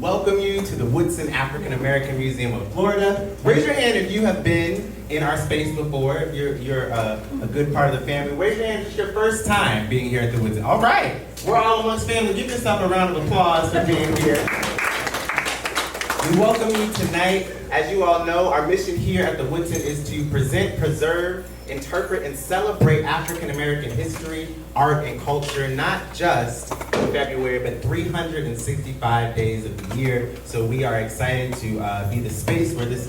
welcome you to the Woodson African American Museum of Florida. Raise your hand if you have been in our space before. If you're a good part of the family. Raise your hand if it's your first time being here at the Woodson. All right, we're all amongst family. Give yourself a round of applause for being here. We welcome you tonight. As you all know, our mission here at the Woodson is to present, preserve, interpret, and celebrate African American history, art, and culture, not just in February, but 365 days of the year. So we are excited to be the space where this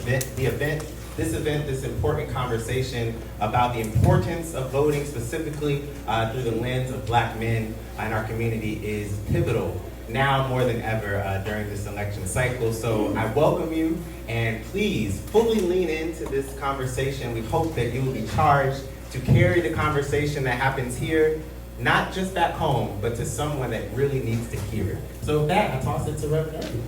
important conversation about the importance of voting, specifically through the lens of Black men in our community, is pivotal now more than ever during this election cycle. So I welcome you, and please fully lean into this conversation. We hope that you will be charged to carry the conversation that happens here, not just back home, but to someone that really needs to hear it. So with that, I toss it to Reverend Irby.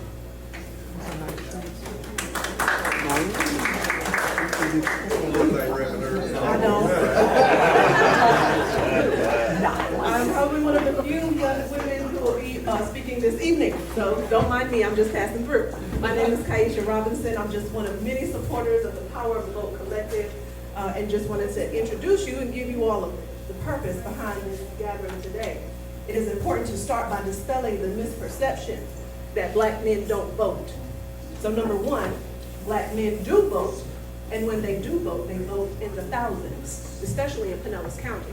I know. I'm probably one of the few young women who will be speaking this evening, so don't mind me, I'm just passing through. My name is Kaisha Robinson. I'm just one of many supporters of the Power of the Vote Collective, and just wanted to introduce you and give you all of the purpose behind this gathering today. It is important to start by dispelling the misperception that Black men don't vote. So number one, Black men do vote, and when they do vote, they vote in the thousands, especially in Pinellas County.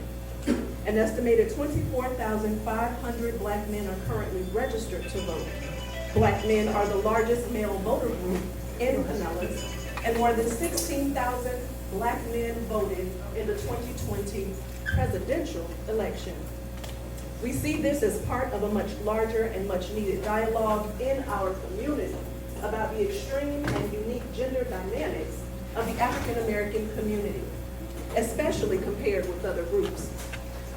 An estimated 24,500 Black men are currently registered to vote. Black men are the largest male voter group in Pinellas, and more than 16,000 Black men voted in the 2020 presidential election. We see this as part of a much larger and much needed dialogue in our community about the extreme and unique gender dynamics of the African American community, especially compared with other groups.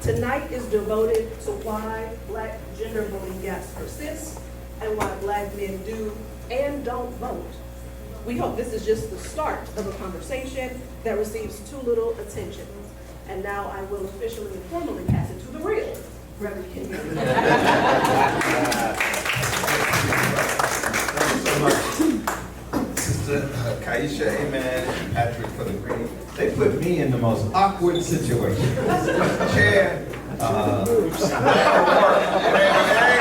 Tonight is devoted to why Black gender voting gaps persist and why Black men do and don't vote. We hope this is just the start of a conversation that receives too little attention. And now I will officially and formally pass it to the real Reverend King. Thank you so much, Sister Kaisha, amen, and Patrick for the green. They put me in the most awkward situation. Chair, that ain't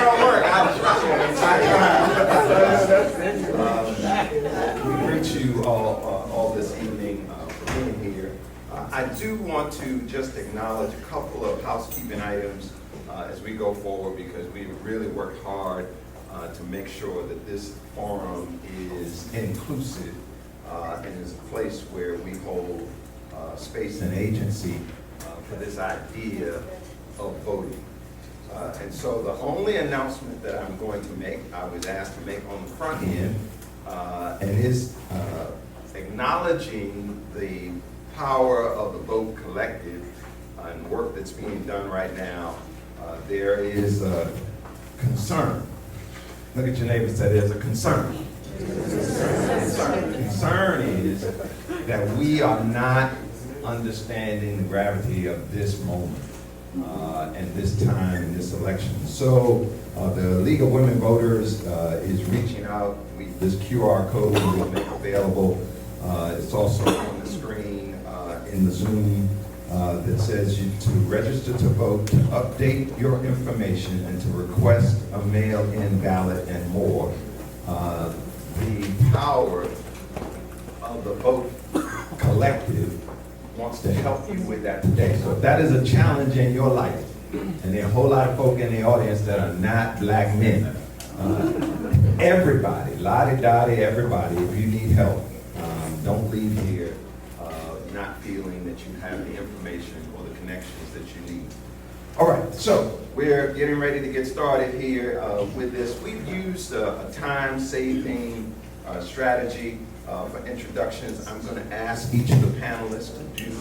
gonna work. We greet you all this evening for being here. I do want to just acknowledge a couple of housekeeping items as we go forward, because we really worked hard to make sure that this forum is inclusive and is a place where we hold space and agency for this idea of voting. And so the only announcement that I'm going to make, I was asked to make on the front end, and is acknowledging the power of the Vote Collective and work that's being done right now. There is a concern. Look at your neighbor and say, there's a concern. Concern is that we are not understanding the gravity of this moment and this time in this election. So the League of Women Voters is reaching out. This QR code we will make available. It's also on the screen in the Zoom that says to register to vote, to update your information, and to request a mail-in ballot and more. The power of the Vote Collective wants to help you with that today. So if that is a challenge in your life, and there are a whole lot of folk in the audience that are not Black men, everybody, lottie-dottie, everybody, if you need help, don't leave here not feeling that you have the information or the connections that you need. All right, so we're getting ready to get started here with this. We've used a time-saving strategy for introductions. I'm going to ask each of the panelists to do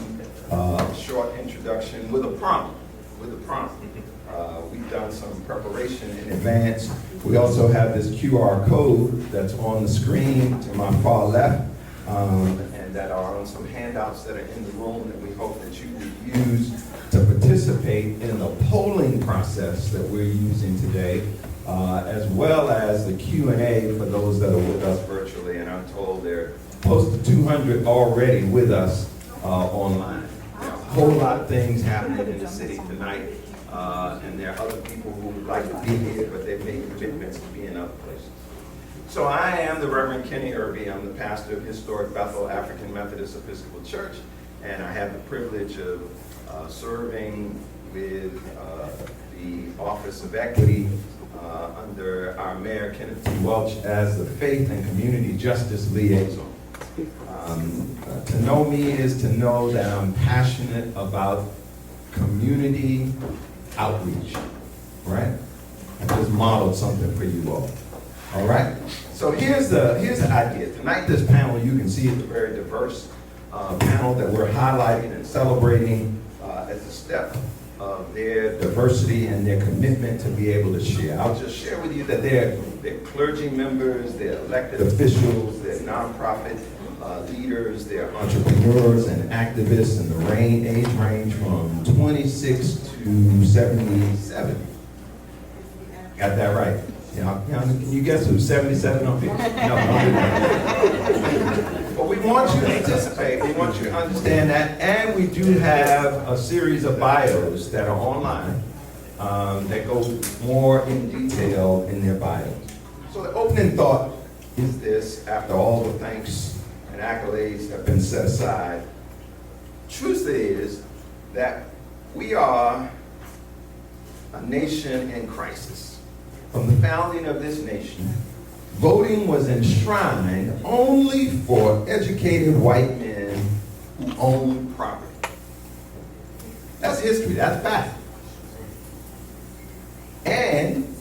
a short introduction with a prompt. We've done some preparation in advance. We also have this QR code that's on the screen to my far left, and that are on some handouts that are in the room that we hope that you will use to participate in the polling process that we're using today as well as the Q&A for those that are with us virtually. And I'm told there are close to 200 already with us online. There are a whole lot of things happening in the city tonight. And there are other people who would like to be here, but they've made commitments to be in other places. So I am the Reverend Kenny Irby. I'm the pastor of Historic Bethel African Methodist Episcopal Church, and I have the privilege of serving with the Office of Equity under our Mayor Kenneth T. Welch as the Faith and Community Justice Liaison. To know me is to know that I'm passionate about community outreach, right? I just modeled something for you all right? So here's the idea. Tonight, this panel, you can see, is a very diverse panel that we're highlighting and celebrating as a step of their diversity and their commitment to be able to share. I'll just share with you that they're clergy members, they're elected officials, they're nonprofit leaders, they're entrepreneurs and activists, and the age range from 26 to 77. Got that right? Can you guess who's 77 up here? No. But we want you to anticipate, we want you to understand that, and we do have a series of bios that are online that go more in detail in their bios. So the opening thought is this: after all the thanks and accolades have been set aside, truth is that we are a nation in crisis. From the founding of this nation, voting was enshrined only for educated white men who own property. That's history, that's fact. And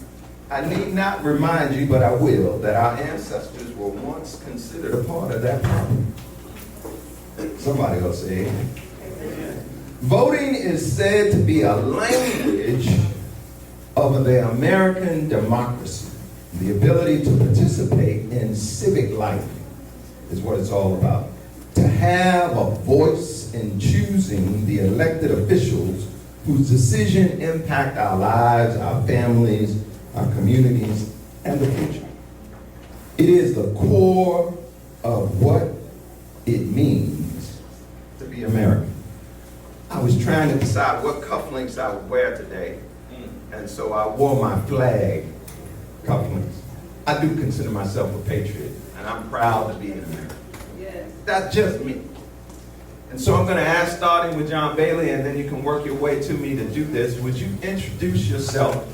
I need not remind you, but I will, that our ancestors were once considered a part of that property. Somebody else say amen. Voting is said to be a language of the American democracy. The ability to participate in civic life is what it's all about. To have a voice in choosing the elected officials whose decisions impact our lives, our families, our communities, and the future. It is the core of what it means to be American. I was trying to decide what cufflinks I would wear today, and so I wore my flag cufflinks. I do consider myself a patriot, and I'm proud to be an American. Yes. That's just me. And so I'm going to ask, starting with John Bailey, and then you can work your way to me to do this. Would you introduce yourself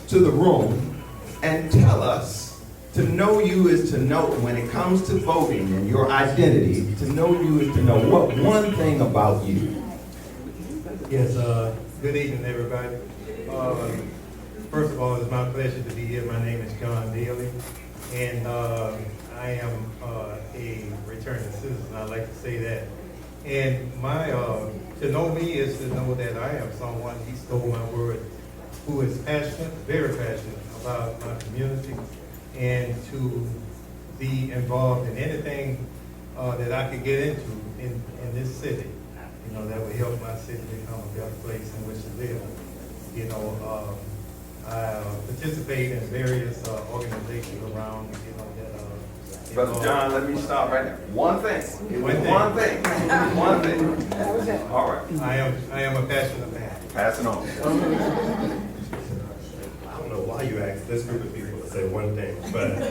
to the room and tell us, to know you is to know, when it comes to voting and your identity, to know you is to know what one thing about you. Yes, good evening, everybody. First of all, it's my pleasure to be here. My name is John Daly, and I am a returning citizen. I like to say that. And to know me is to know that I am someone, he stole my word, who is passionate, very passionate about my community, and to be involved in anything that I could get into in this city, that will help my city become a better place in which to live. I participate in various organizations around, that Brother John, let me stop right there. One thing. One thing. One thing. All right. I am a passionate man. Pass it on. I don't know why you asked this group of people to say one thing, but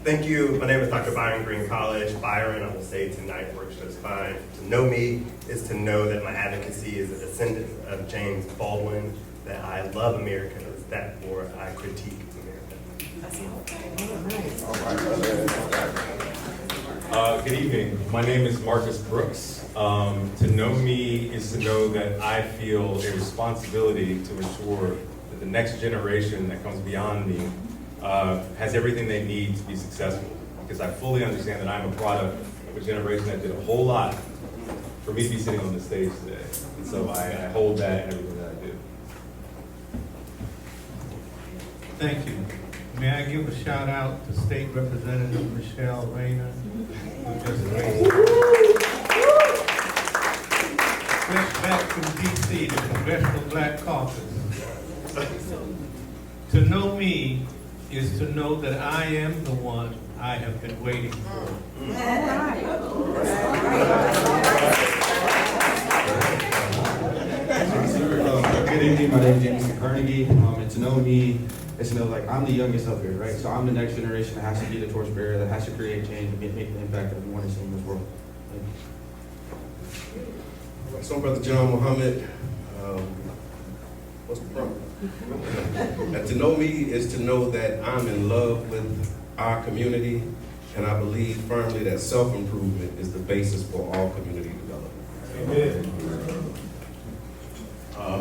thank you. My name is Dr. Byron Green-Calisch. Byron, I will say tonight works just fine. To know me is to know that my advocacy is a descendant of James Baldwin, that I love Americans, therefore I critique America. Good evening. My name is Marcus Brooks. To know me is to know that I feel a responsibility to ensure that the next generation that comes beyond me has everything they need to be successful. Because I fully understand that I'm a product of a generation that did a whole lot for me to be sitting on this stage today. And so I hold that in everything that I do. Thank you. May I give a shout out to State Representative Michelle Rayner, who just raised fresh back from DC, the Congressional Black Caucus. To know me is to know that I am the one I have been waiting for. Good evening, my name is Jamison Carnegie, and to know me is to know like I'm the youngest up here, right? So I'm the next generation that has to be the torchbearer, that has to create change and make the impact that we want to see in this world. So I'm Brother John Muhammad. What's the problem? And to know me is to know that I'm in love with our community, and I believe firmly that self-improvement is the basis for all community development. Amen.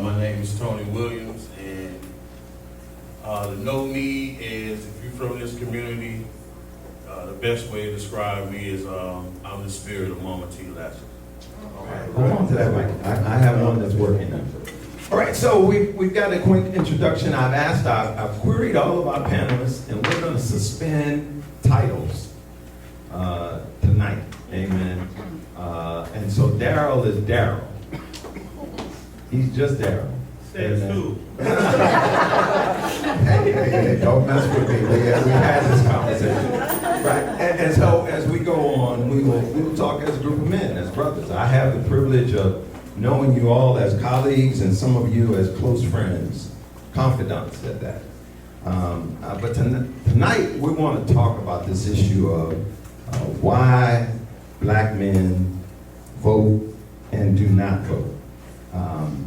My name is Tony Williams, and to know me is, if you're from this community, the best way to describe me is I'm the spirit of Mama T. Lashley. Hold on to that mic. I have one that's working now. All right, so we've got a quick introduction. I've queried all of our panelists, and we're going to suspend titles tonight. Amen. And so Darryl is Darryl. He's just Darryl. Says who? Hey, don't mess with me. We had this conversation. Right. And so as we go on, we will talk as a group of men, as brothers. I have the privilege of knowing you all as colleagues and some of you as close friends, confidants at that. But tonight we want to talk about this issue of why black men vote and do not vote.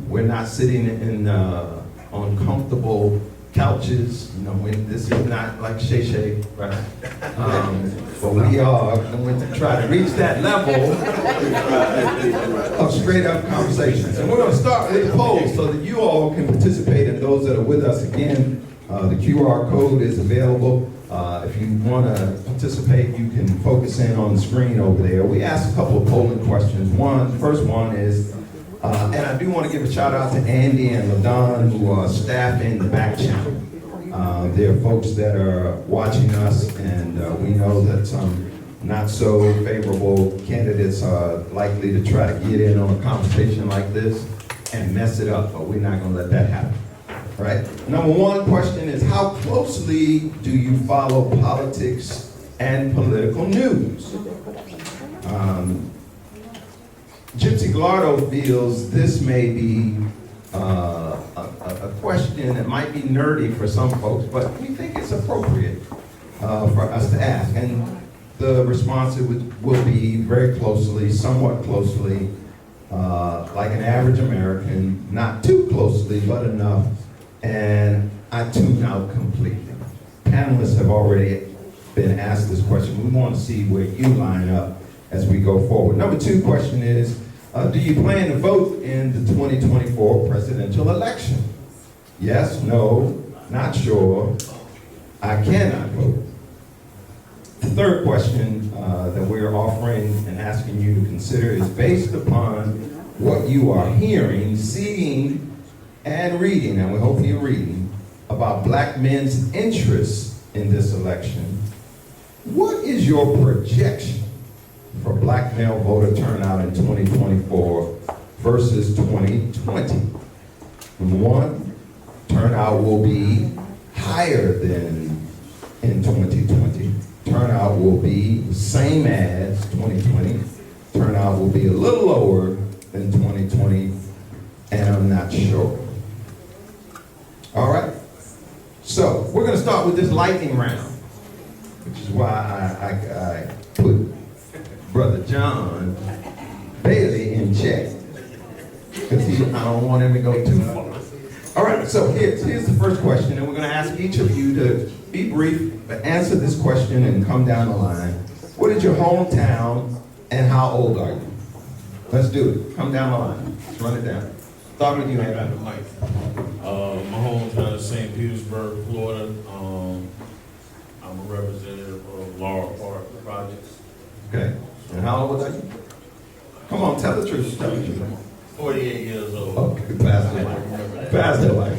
We're not sitting in on comfortable couches. You know, this is not like Shay, right? But we are going to try to reach that level of straight up conversations. And we're going to start with a poll so that you all can participate, and those that are with us again, the QR code is available. If you want to participate, you can focus in on the screen over there. We asked a couple of polling questions. First one is, and I do want to give a shout out to Andy and LaDon who are staffing the back channel. There are folks that are watching us, and we know that some not so favorable candidates are likely to try to get in on a conversation like this and mess it up, but we're not going to let that happen. Right? Number one question is, how closely do you follow politics and political news? Gypsy Gallardo feels this may be a question that might be nerdy for some folks, but we think it's appropriate for us to ask. And the response will be very closely, somewhat closely, like an average American, not too closely, but enough. And I tune out completely. Panelists have already been asked this question. We want to see where you line up as we go forward. Number two question is, do you plan to vote in the 2024 presidential election? Yes, no, not sure, I cannot vote. The third question that we're offering and asking you to consider is based upon what you are hearing, seeing, and reading, and we hope you're reading, about black men's interest in this election. What is your projection for black male voter turnout in 2024 versus 2020? Number one, turnout will be higher than in 2020. Turnout will be the same as 2020. Turnout will be a little lower than 2020, and I'm not sure. All right? So, we're going to start with this lightning round, which is why I put Brother John Bailey in check, because I don't want him to go too far. All right, so here's the first question, and we're going to ask each of you to be brief, but answer this question and come down the line. What is your hometown, and how old are you? Let's do it. Come down the line. Let's run it down. Start with you, Andrew. My hometown is St. Petersburg, Florida. I'm a representative of Laurel Park Projects. Okay. And how old are you? Come on, tell the truth. Tell the truth. 48 years old. Okay, pass the mic. Pass the mic.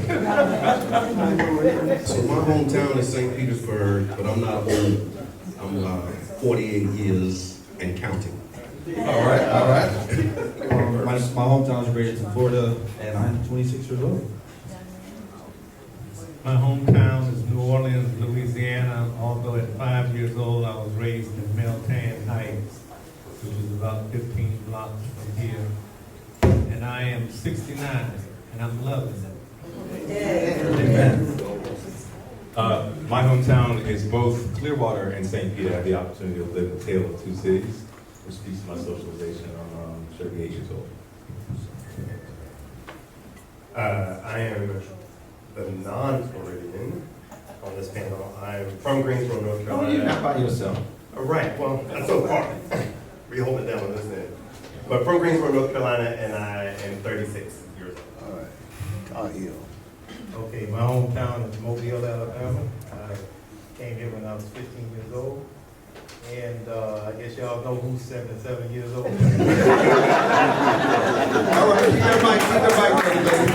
So my hometown is St. Petersburg, but I'm not old. I'm 48 years and counting. All right, all right. My hometown is Rouson, Florida, and I'm 26 years old. My hometown is New Orleans, Louisiana, although at 5 years old I was raised in Meltan Heights, which is about 15 blocks from here. And I am 69, and I'm loving it. Amen. My hometown is both Clearwater and St. Pete. I had the opportunity to live in the tale of two cities, which speaks to my socialization. I'm 38 years old. I am the non-Floridian on this panel. I'm from Greensboro, North Oh, Carolina. you're not by yourself. Right, well, that's so far. We hold it down on this end. But from Greensboro, North Carolina, and I am 36 years old. All right. Okay, my hometown is Mobile, Alabama. I came here when I was 15 years old. And I guess y'all know who's 77 years old. All right, keep that mic ready, baby.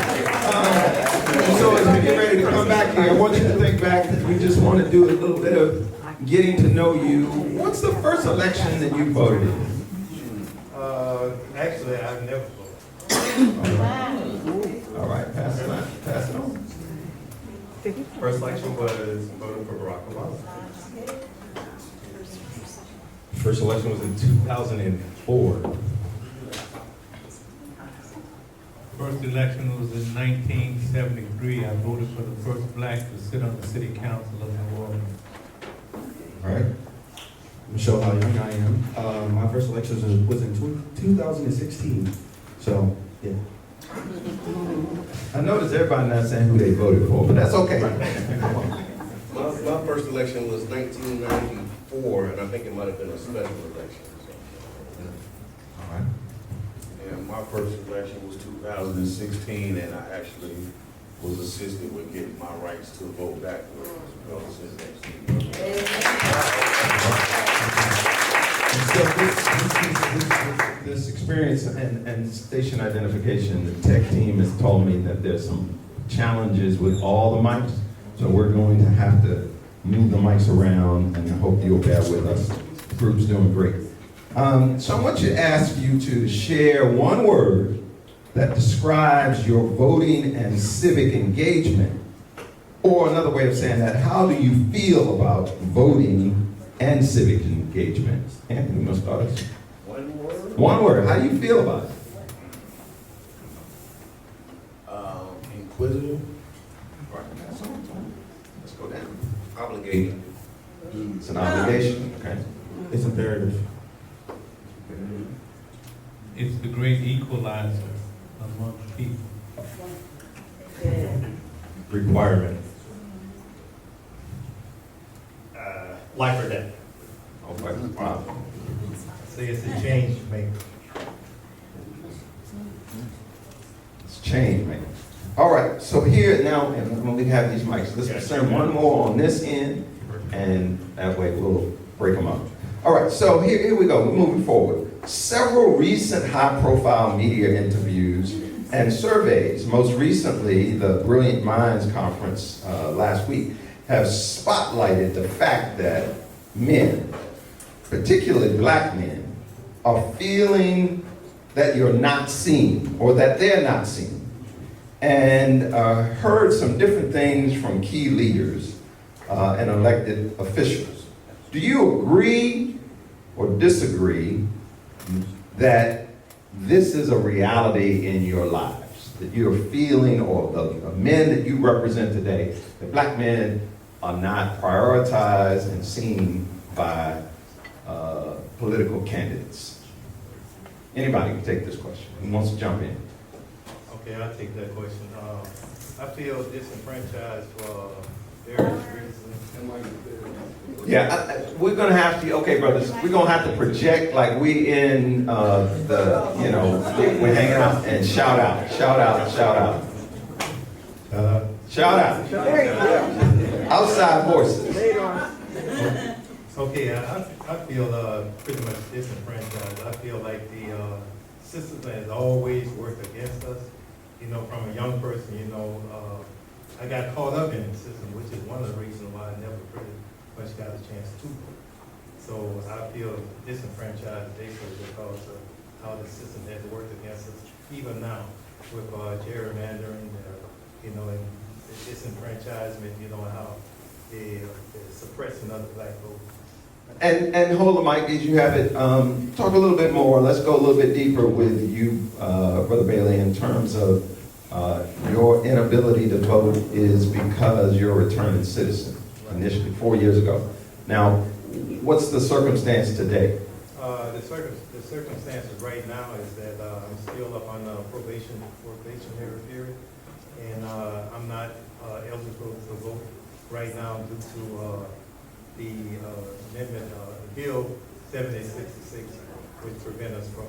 So as we get ready to come back here, I want you to think back that we just want to do a little bit of getting to know you. What's the first election that you voted in? Actually, I've never voted. All right, pass it on. Pass it on. First election was voting for Barack Obama. First election was in 2004. First election was in 1973. I voted for the first black to sit on the city council of New Orleans. All right. Michelle, how young I am. My first election was in 2016. So, yeah. I noticed everybody not saying who they voted for, but that's okay. My first election was 1994, and I think it might have been a special election. All right. And my first election was 2016, and I actually was assisted with getting my rights to vote back when I was in next year. And so this experience and station identification, the tech team has told me that there's some challenges with all the mics. So we're going to have to move the mics around, and I hope you'll bear with us. The group's doing great. So I want to ask you to share one word that describes your voting and civic engagement. Or another way of saying that, how do you feel about voting and civic engagement? Anthony, you must start us. One word? One word. How do you feel about it? Inquisitive. Right. Let's go down. Obligated. It's an obligation. Okay. It's imperative. It's the great equalizer among people. Requirement. Life or death. Okay. Wow. Say it's a change maker. It's change, man. All right. So here now, and when we have these mics, let's send one more on this end, and that way we'll break them up. All right. So here we go. We're moving forward. Several recent high-profile media interviews and surveys, most recently the Brilliant Minds Conference last week, have spotlighted the fact that men, particularly black men, are feeling that you're not seen or that they're not seen. And heard some different things from key leaders and elected officials. Do you agree or disagree that this is a reality in your lives? That you're feeling, or the men that you represent today, that black men are not prioritized and seen by political candidates? Anybody can take this question. Who wants to jump in? Okay, I'll take that question. I feel disenfranchised for various reasons. Yeah, we're gonna have to, okay, brothers, we're gonna have to project like we in we're hanging out and shout out. Outside voices. Okay, I feel pretty much disenfranchised. I feel like the system has always worked against us. You know, from a young person, I got caught up in the system, which is one of the reasons why I never pretty much got a chance to vote. So I feel disenfranchised basically because of how the system has worked against us, even now with gerrymandering, and the disenfranchisement, you know, how the suppressing of the black vote. And hold the mic as you have it. Talk a little bit more. Let's go a little bit deeper with you, Brother Bailey, in terms of your inability to vote is because you're a returning citizen initially 4 years ago. Now, what's the circumstance today? The circumstances right now is that I'm still up on probationary period, and I'm not eligible to vote right now due to the amendment, Bill 7866, which prevent us from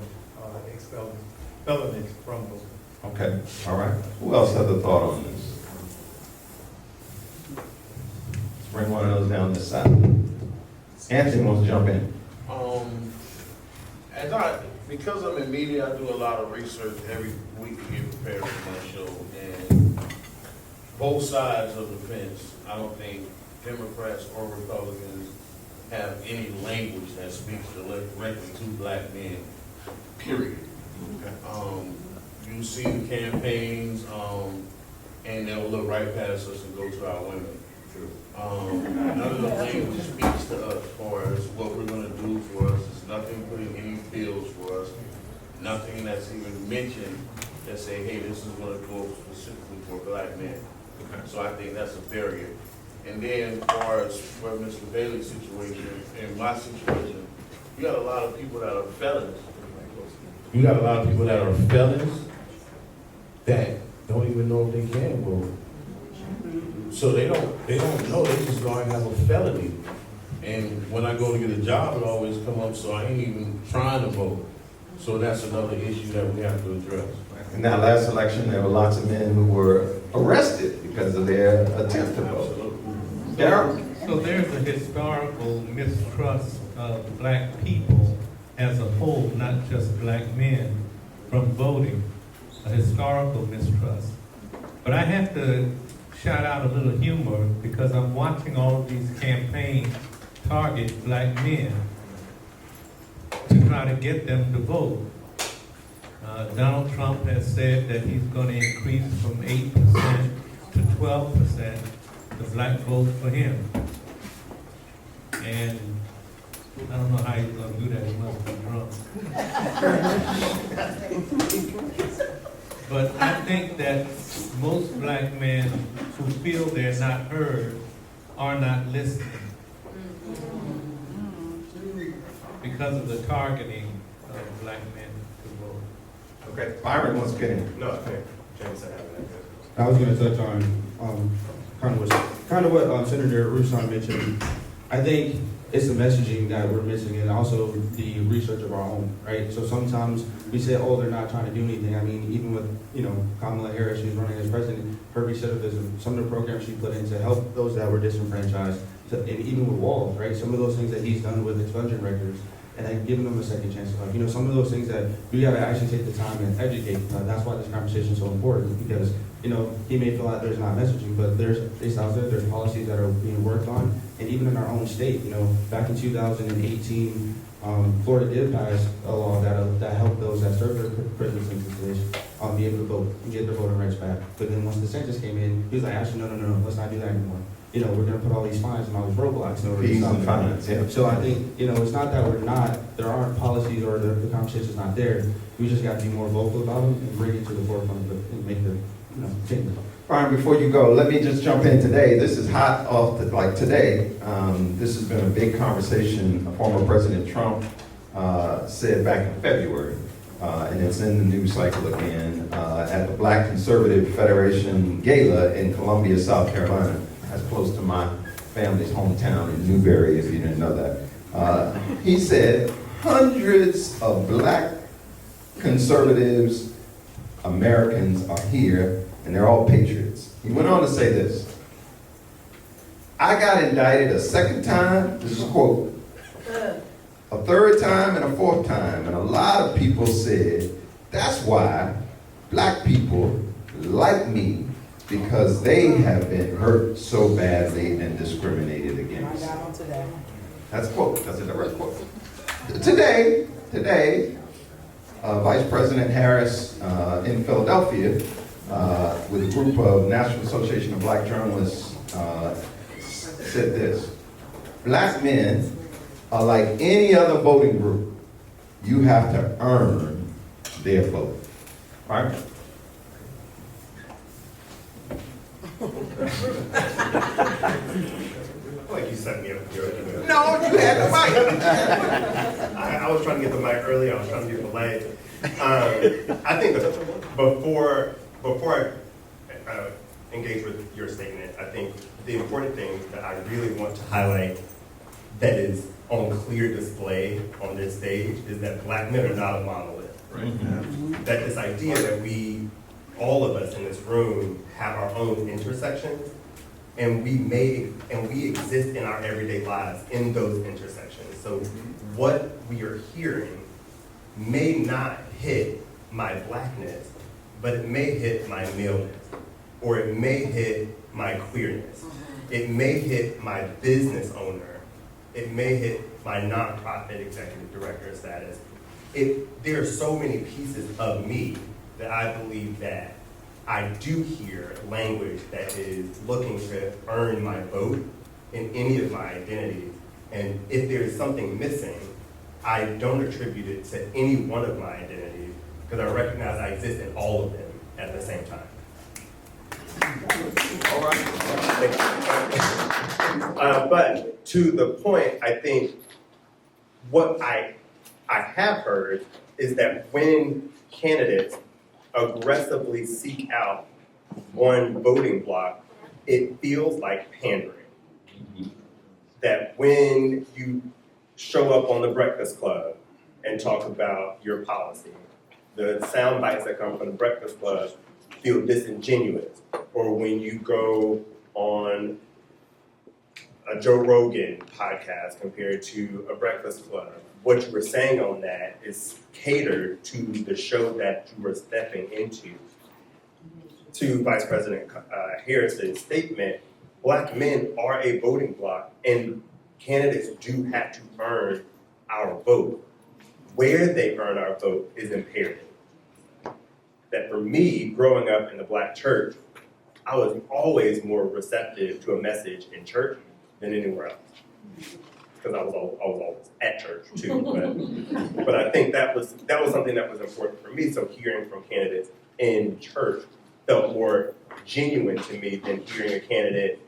expelling felonies from voting. Okay, all right. Who else has a thought on this? Let's bring one of those down this side. Anthony wants to jump in. Because I'm in media, I do a lot of research every week to get prepared for my show, and both sides of the fence, I don't think Democrats or Republicans have any language that speaks directly to black men, period. You see the campaigns, and they'll look right past us and go to our women. None of the language speaks to us as far as what we're going to do for us. There's nothing putting any bills for us. Nothing that's even mentioned that say, hey, this is going to go specifically for black men. So I think that's a barrier. And then as far as for Mr. Bailey's situation and my situation, you got a lot of people that are felons. You got a lot of people that are felons that don't even know if they can vote. So they don't know, they just go and have a felony. And when I go to get a job, it always come up, so I ain't even trying to vote. So that's another issue that we have to address. In that last election, there were lots of men who were arrested because of their attempt to vote. Darryl? So there's a historical mistrust of black people as a whole, not just black men, from voting. A historical mistrust. But I have to shout out a little humor because I'm watching all of these campaigns target black men to try to get them to vote. Donald Trump has said that he's going to increase from 8% to 12% the black vote for him. And I don't know how he's going to do that, he must be drunk. But I think that most black men who feel they're not heard are not listening because of the targeting of black men to vote. Okay, Byron wants to get in. No, I think James said that. I was going to touch on kind of what Senator Rouson mentioned. I think it's the messaging that we're missing and also the research of our own, right? So sometimes we say, oh, they're not trying to do anything. I mean, even with, Kamala Harris, who's running as president, her recidivism, some of the programs she put in to help those that were disenfranchised, and even with Walls, right? Some of those things that he's done with expunging records and then giving them a second chance to life. Some of those things that we got to actually take the time and educate. That's why this conversation is so important because, he may feel like there's not messaging, but it's out there, there's policies that are being worked on. And even in our own state, back in 2018, Florida did pass a law that helped those that served their prison sentences be able to vote and get their voting rights back. But then once the census came in, he was like, actually, no, let's not do that anymore. We're going to put all these fines and all these roadblocks in order to stop fines, yeah. So I think, it's not that there aren't policies or the conversation's not there. We just got to be more vocal about them and bring it to the forefront and make the changes. Brian, before you go, let me just jump in today. This is hot off today. This has been a big conversation. Former President Trump said back in February, and it's in the news cycle again, at the Black Conservative Federation Gala in Columbia, South Carolina. That's close to my family's hometown in Newberry, if you didn't know that. He said hundreds of black conservatives, Americans are here, and they're all patriots. He went on to say this: I got indicted a second time, this is a quote, a third time and a fourth time, and a lot of people said, that's why black people like me, because they have been hurt so badly and discriminated against. That's a quote, that's a direct quote. Today, Vice President Harris in Philadelphia with a group of National Association of Black Journalists said this: black men are like any other voting group. You have to earn their vote. Right? Like you set me up here. No, you had the mic. I was trying to get the mic earlier. I was trying to be polite. I think that before I engage with your statement, I think the important thing that I really want to highlight that is on clear display on this stage is that black men are not a monolith. Right. That this idea that all of us in this room, have our own intersections, and we exist in our everyday lives in those intersections. So what we are hearing may not hit my blackness, but it may hit my maleness, or it may hit my queerness. It may hit my business owner. It may hit my nonprofit executive director status. There are so many pieces of me that I believe that I do hear language that is looking to earn my vote in any of my identities. And if there is something missing, I don't attribute it to any one of my identities, because I recognize I exist in all of them at the same time. All right. But to the point, I think what I have heard is that when candidates aggressively seek out one voting bloc, it feels like pandering. That when you show up on the Breakfast Club and talk about your policy, the sound bites that come from the Breakfast Club feel disingenuous. Or when you go on a Joe Rogan podcast compared to a Breakfast Club, what you were saying on that is catered to the show that you were stepping into. To Vice President Harris's statement, black men are a voting bloc, and candidates do have to earn our vote. Where they earn our vote is imperative. That for me, growing up in the black church, I was always more receptive to a message in church than anywhere else. Because I was always at church too. But I think that was something that was important for me. So hearing from candidates in church felt more genuine to me than hearing a candidate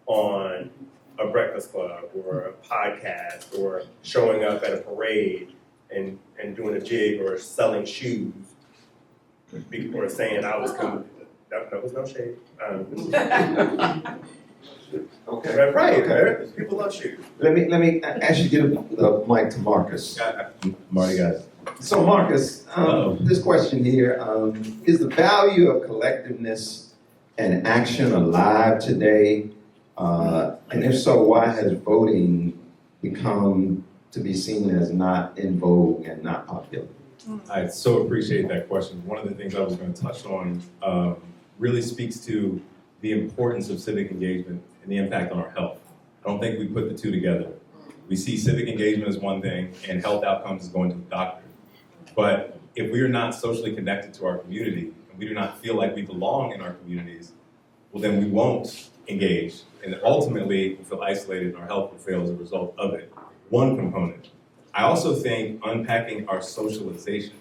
on a Breakfast Club or a podcast or showing up at a parade and doing a jig or selling shoes or saying I was coming. That was no shade. Okay. Right. Okay. People love shoes. Let me actually get the mic to Marcus. Marty, guys. So Marcus, this question here, is the value of collectiveness and action alive today? And if so, why has voting become to be seen as not in vogue and not popular? I so appreciate that question. One of the things I was going to touch on really speaks to the importance of civic engagement and the impact on our health. I don't think we put the two together. We see civic engagement as one thing and health outcomes as going to the doctor. But if we are not socially connected to our community and we do not feel like we belong in our communities, well then we won't engage. And ultimately we'll feel isolated and our health will fail as a result of it. One component. I also think unpacking our socialization.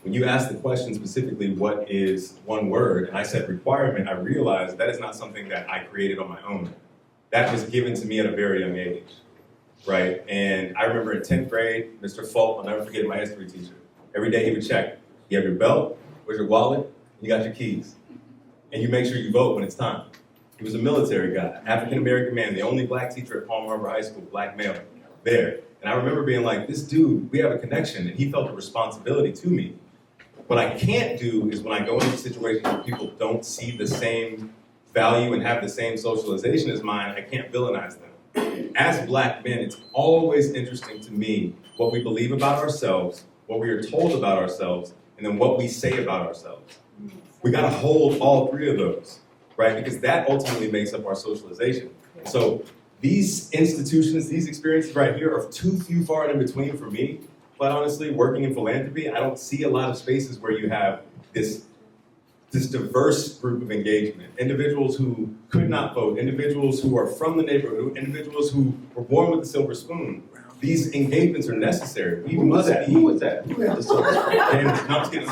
When you asked the question specifically, what is one word, and I said requirement, I realized that is not something that I created on my own. That was given to me at a very young age, right? And I remember in 10th grade, Mr. Falk, I'll never forget my history teacher. Every day he would check, you have your belt, where's your wallet, you got your keys. And you make sure you vote when it's time. He was a military guy, African-American man, the only black teacher at Palm Harbor High School, black male, there. And I remember being like, this dude, we have a connection, and he felt a responsibility to me. What I can't do is when I go into situations where people don't see the same value and have the same socialization as mine, I can't villainize them. As black men, it's always interesting to me what we believe about ourselves, what we are told about ourselves, and then what we say about ourselves. We gotta hold all three of those, right? Because that ultimately makes up our socialization. So these institutions, these experiences right here are too few far in between for me. Quite honestly, working in philanthropy, I don't see a lot of spaces where you have this this diverse group of engagement. Individuals who could not vote, individuals who are from the neighborhood, individuals who were born with a silver spoon. These engagements are necessary. We must be. Who was that? Who had the silver spoon? And, no, I'm just kidding.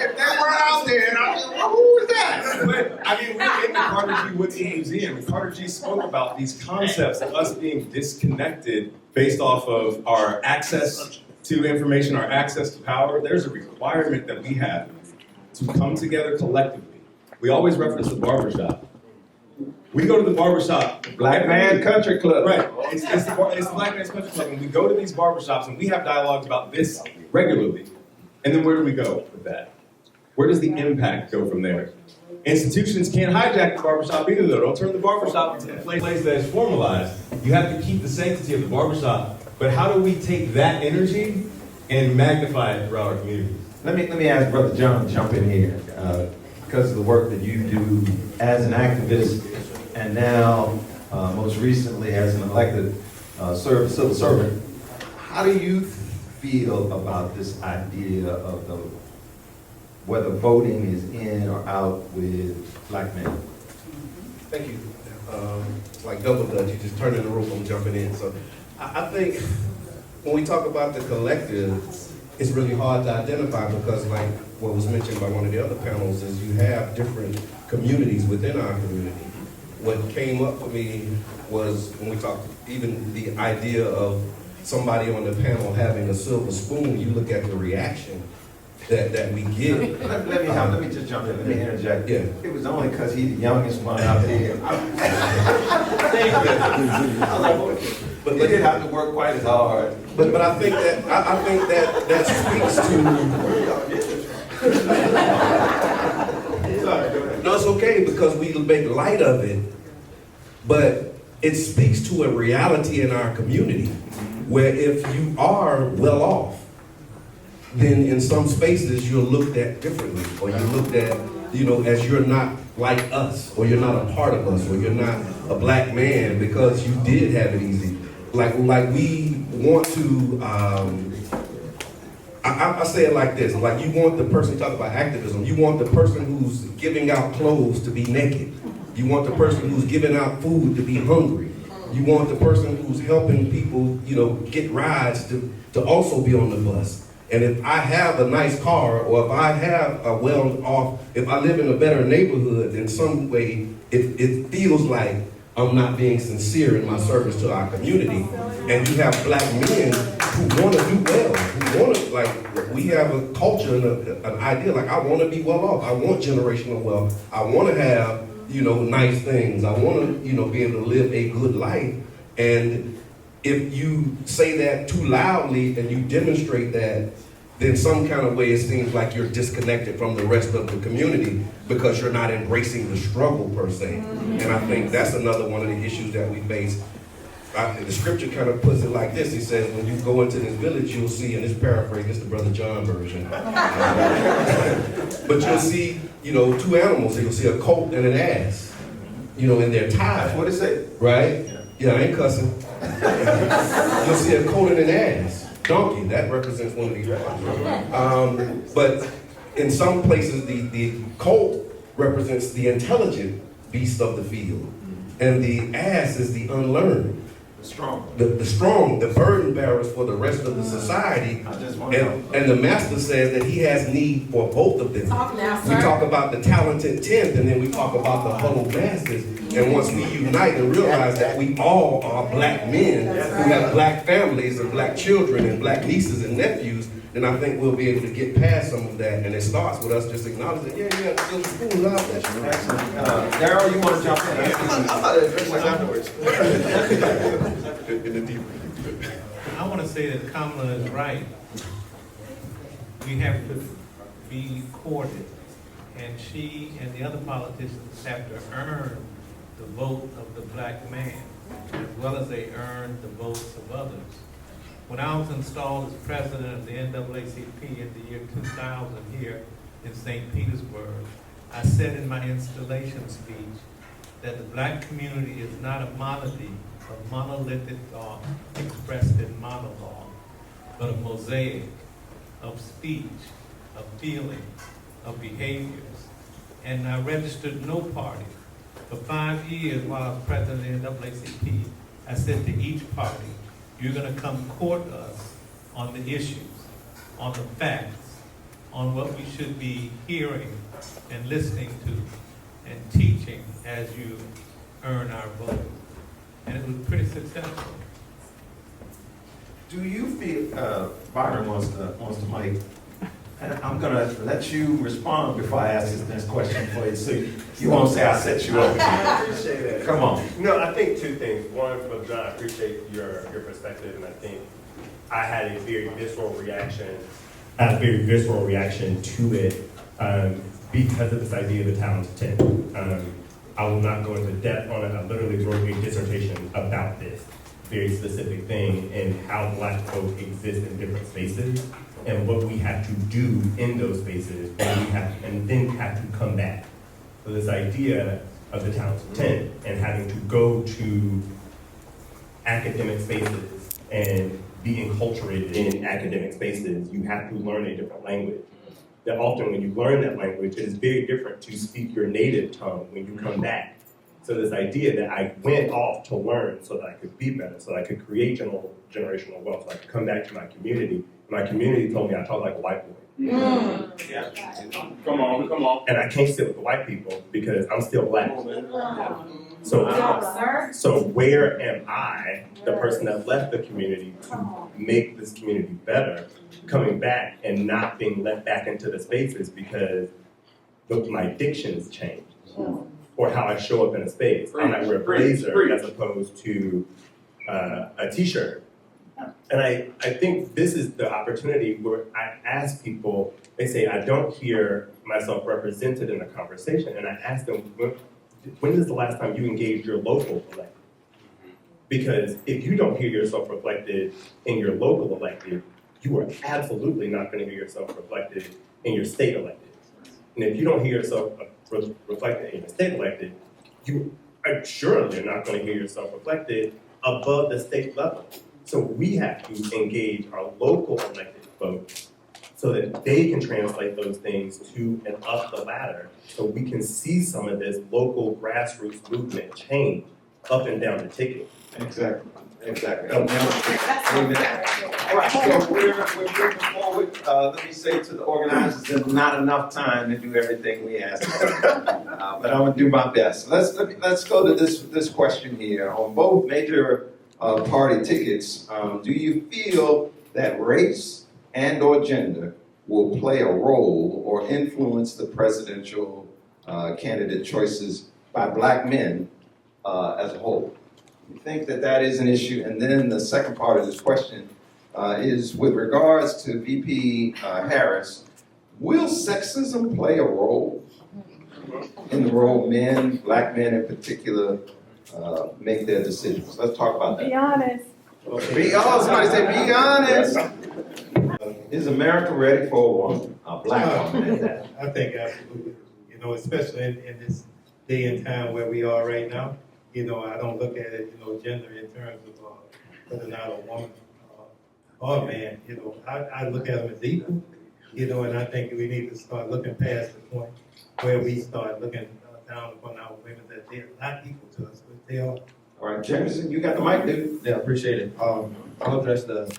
If they were out there, who was that? But, I mean, we're in the Carter G. Woodson Museum, and Carter G. spoke about these concepts of us being disconnected based off of our access to information, our access to power. There's a requirement that we have to come together collectively. We always reference the barbershop. We go to the barbershop. Black Man Country Club. Right. It's the Black Man's Country Club, and we go to these barbershops and we have dialogues about this regularly. And then where do we go with that? Where does the impact go from there? Institutions can't hijack the barbershop either, though. Don't turn the barbershop into a place that is formalized. You have to keep the sanctity of the barbershop. But how do we take that energy and magnify it throughout our communities? Let me ask Brother John to jump in here, because of the work that you do as an activist and now most recently as an elected civil servant. How do you feel about this idea of whether voting is in or out with black men? Thank you. It's like double dutch. You just turn in the room, I'm jumping in. So I think when we talk about the collective, it's really hard to identify because, like what was mentioned by one of the other panels, is you have different communities within our community. What came up for me was when we talked, even the idea of somebody on the panel having a silver spoon, you look at the reaction that we get. Let me just jump in. Let me interject. Yeah. It was only because he's the youngest one out there. But they didn't have to work quite as hard. But I think that speaks to. No, it's okay because we make light of it, but it speaks to a reality in our community where if you are well off, then in some spaces you're looked at differently, or you're looked at, as you're not like us, or you're not a part of us, or you're not a black man because you did have it easy. Like we want to, I say it like this, like you want the person, talk about activism, you want the person who's giving out clothes to be naked. You want the person who's giving out food to be hungry. You want the person who's helping people, get rides to also be on the bus. And if I have a nice car, or if I have a well-off, if I live in a better neighborhood, in some way, it feels like I'm not being sincere in my service to our community. And you have black men who want to do well, who want to, we have a culture and an idea, I want to be well off. I want generational wealth. I want to have, nice things. I want to, be able to live a good life. And if you say that too loudly and you demonstrate that, then some kind of way it seems like you're disconnected from the rest of the community because you're not embracing the struggle per se. And I think that's another one of the issues that we face. The scripture kind of puts it like this. He says, when you go into this village, you'll see, and this paraphrase, this is the Brother John version. But you'll see, two animals. You'll see a colt and an ass, and they're tied. That's what it said. Right? Yeah, I ain't cussing. You'll see a colt and an ass. Donkey, that represents one of these ones. But in some places, the colt represents the intelligent beast of the field. And the ass is the unlearned. The strong, the burden bearers for the rest of the society. And the master says that he has need for both of them. We talk about the talented tenth, and then we talk about the huddled masses. And once we unite and realize that we all are black men who have black families and black children and black nieces and nephews, then I think we'll be able to get past some of that. And it starts with us just acknowledging, still school out there. Darryl, you want to jump in? I want to say that Kamala is right. We have to be courted, and she and the other politicians have to earn the vote of the black man, as well as they earn the votes of others. When I was installed as president of the NAACP in the year 2000 here in St. Petersburg, I said in my installation speech that the black community is not a monolithic thought expressed in monologue. but a mosaic of speech, of feelings, of behaviors. And I registered no party. For 5 years while I was president of NAACP, I said to each party, you're going to come court us on the issues, on the facts, on what we should be hearing and listening to and teaching as you earn our vote. And it was pretty successful. Do you feel, Byron wants to mic, and I'm gonna let you respond before I ask this next question for you, so you won't say I set you up. I appreciate it. Come on. No, I think two things. One, from John, I appreciate your perspective, and I think I had a very visceral reaction. To it because of this idea of the town's 10. I will not go into depth on it. I literally wrote a dissertation about this very specific thing and how Black folk exist in different spaces and what we have to do in those spaces and then have to come back. So this idea of the town's 10 and having to go to academic spaces and be enculturated in academic spaces, you have to learn a different language. That often when you learn that language, it is very different to speak your native tongue when you come back. So this idea that I went off to learn so that I could be better, so that I could create generational wealth, so I could come back to my community. My community told me I talk like a white boy. Yeah. Come on. And I can't sit with the white people because I'm still Black. So where am I, the person that left the community to make this community better, coming back and not being let back into the spaces because my diction's changed, or how I show up in a space. I might wear a blazer as opposed to a t-shirt. And I think this is the opportunity where I ask people, they say, I don't hear myself represented in a conversation, and I ask them, when is the last time you engaged your local elected? Because if you don't hear yourself reflected in your local elected, you are absolutely not going to hear yourself reflected in your state elected. And if you don't hear yourself reflected in your state elected, you are surely not going to hear yourself reflected above the state level. So we have to engage our local elected folks so that they can translate those things to and up the ladder so we can see some of this local grassroots movement change up and down the ticket. Exactly. All right, so we're moving forward. Let me say to the organizers, there's not enough time to do everything we asked for. But I'm gonna do my best. Let's go to this question here. On both major party tickets, do you feel that race and or gender will play a role or influence the presidential candidate choices by Black men as a whole? You think that is an issue? And then the second part of this question is with regards to VP Harris, will sexism play a role in the role men, Black men in particular, make their decisions? Let's talk about that. Be honest. Somebody say be honest. Is America ready for a woman, a Black woman at that? I think absolutely. Especially in this day and time where we are right now. I don't look at it, gender in terms of whether or not a woman or a man. I look at them as equal. And I think we need to start looking past the point where we start looking down upon our women that they're not equal to us, but they are. All right, Jamison, you got the mic, dude. Yeah, appreciate it. I'll address the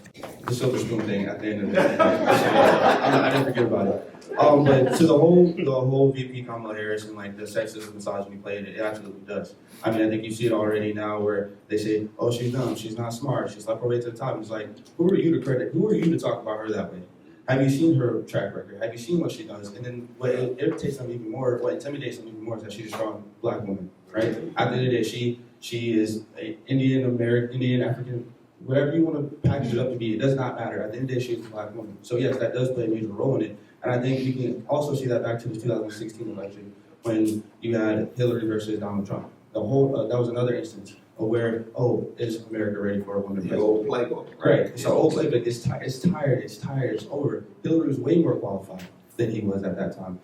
silver spoon thing at the end of the day. I didn't forget about it. But to the whole VP Kamala Harris and like the sexism misogyny play, it absolutely does. I mean, I think you see it already now where they say, "Oh, she's dumb, she's not smart, she's slept her way to the top." And it's like, who are you to credit? Who are you to talk about her that way? Have you seen her track record? Have you seen what she does? And then what irritates them even more, what intimidates them even more, is that she's a strong Black woman, right? At the end of the day, she is an Indian American, Indian African, whatever you want to package it up to be. It does not matter. At the end of the day, she's a Black woman. So yes, that does play a major role in it. And I think we can also see that back to the 2016 election when you had Hillary versus Donald Trump. The whole that was another instance of where, is America ready for a woman? The old playbook. Right. It's an old playbook. It's tired. It's over. Hillary was way more qualified. than he was at that time.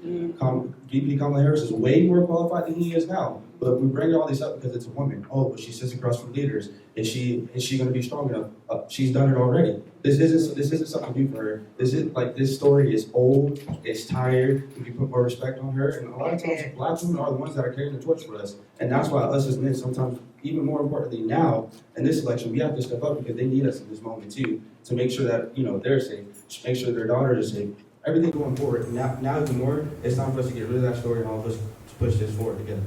VP Kamala Harris is way more qualified than he is now. But we bring all this up because it's a woman. Oh, but she sits across from leaders. Is she going to be strong enough? She's done it already. This isn't something new for her. This story is old. It's tired. We can put more respect on her. And a lot of times, black women are the ones that are carrying the torch for us. And that's why us as men, sometimes, even more importantly now, in this election, we have to step up because they need us in this moment too, to make sure that they're safe, make sure their daughters are safe. Everything going forward. Now even more, it's time for us to get rid of that story and all of us to push this forward together.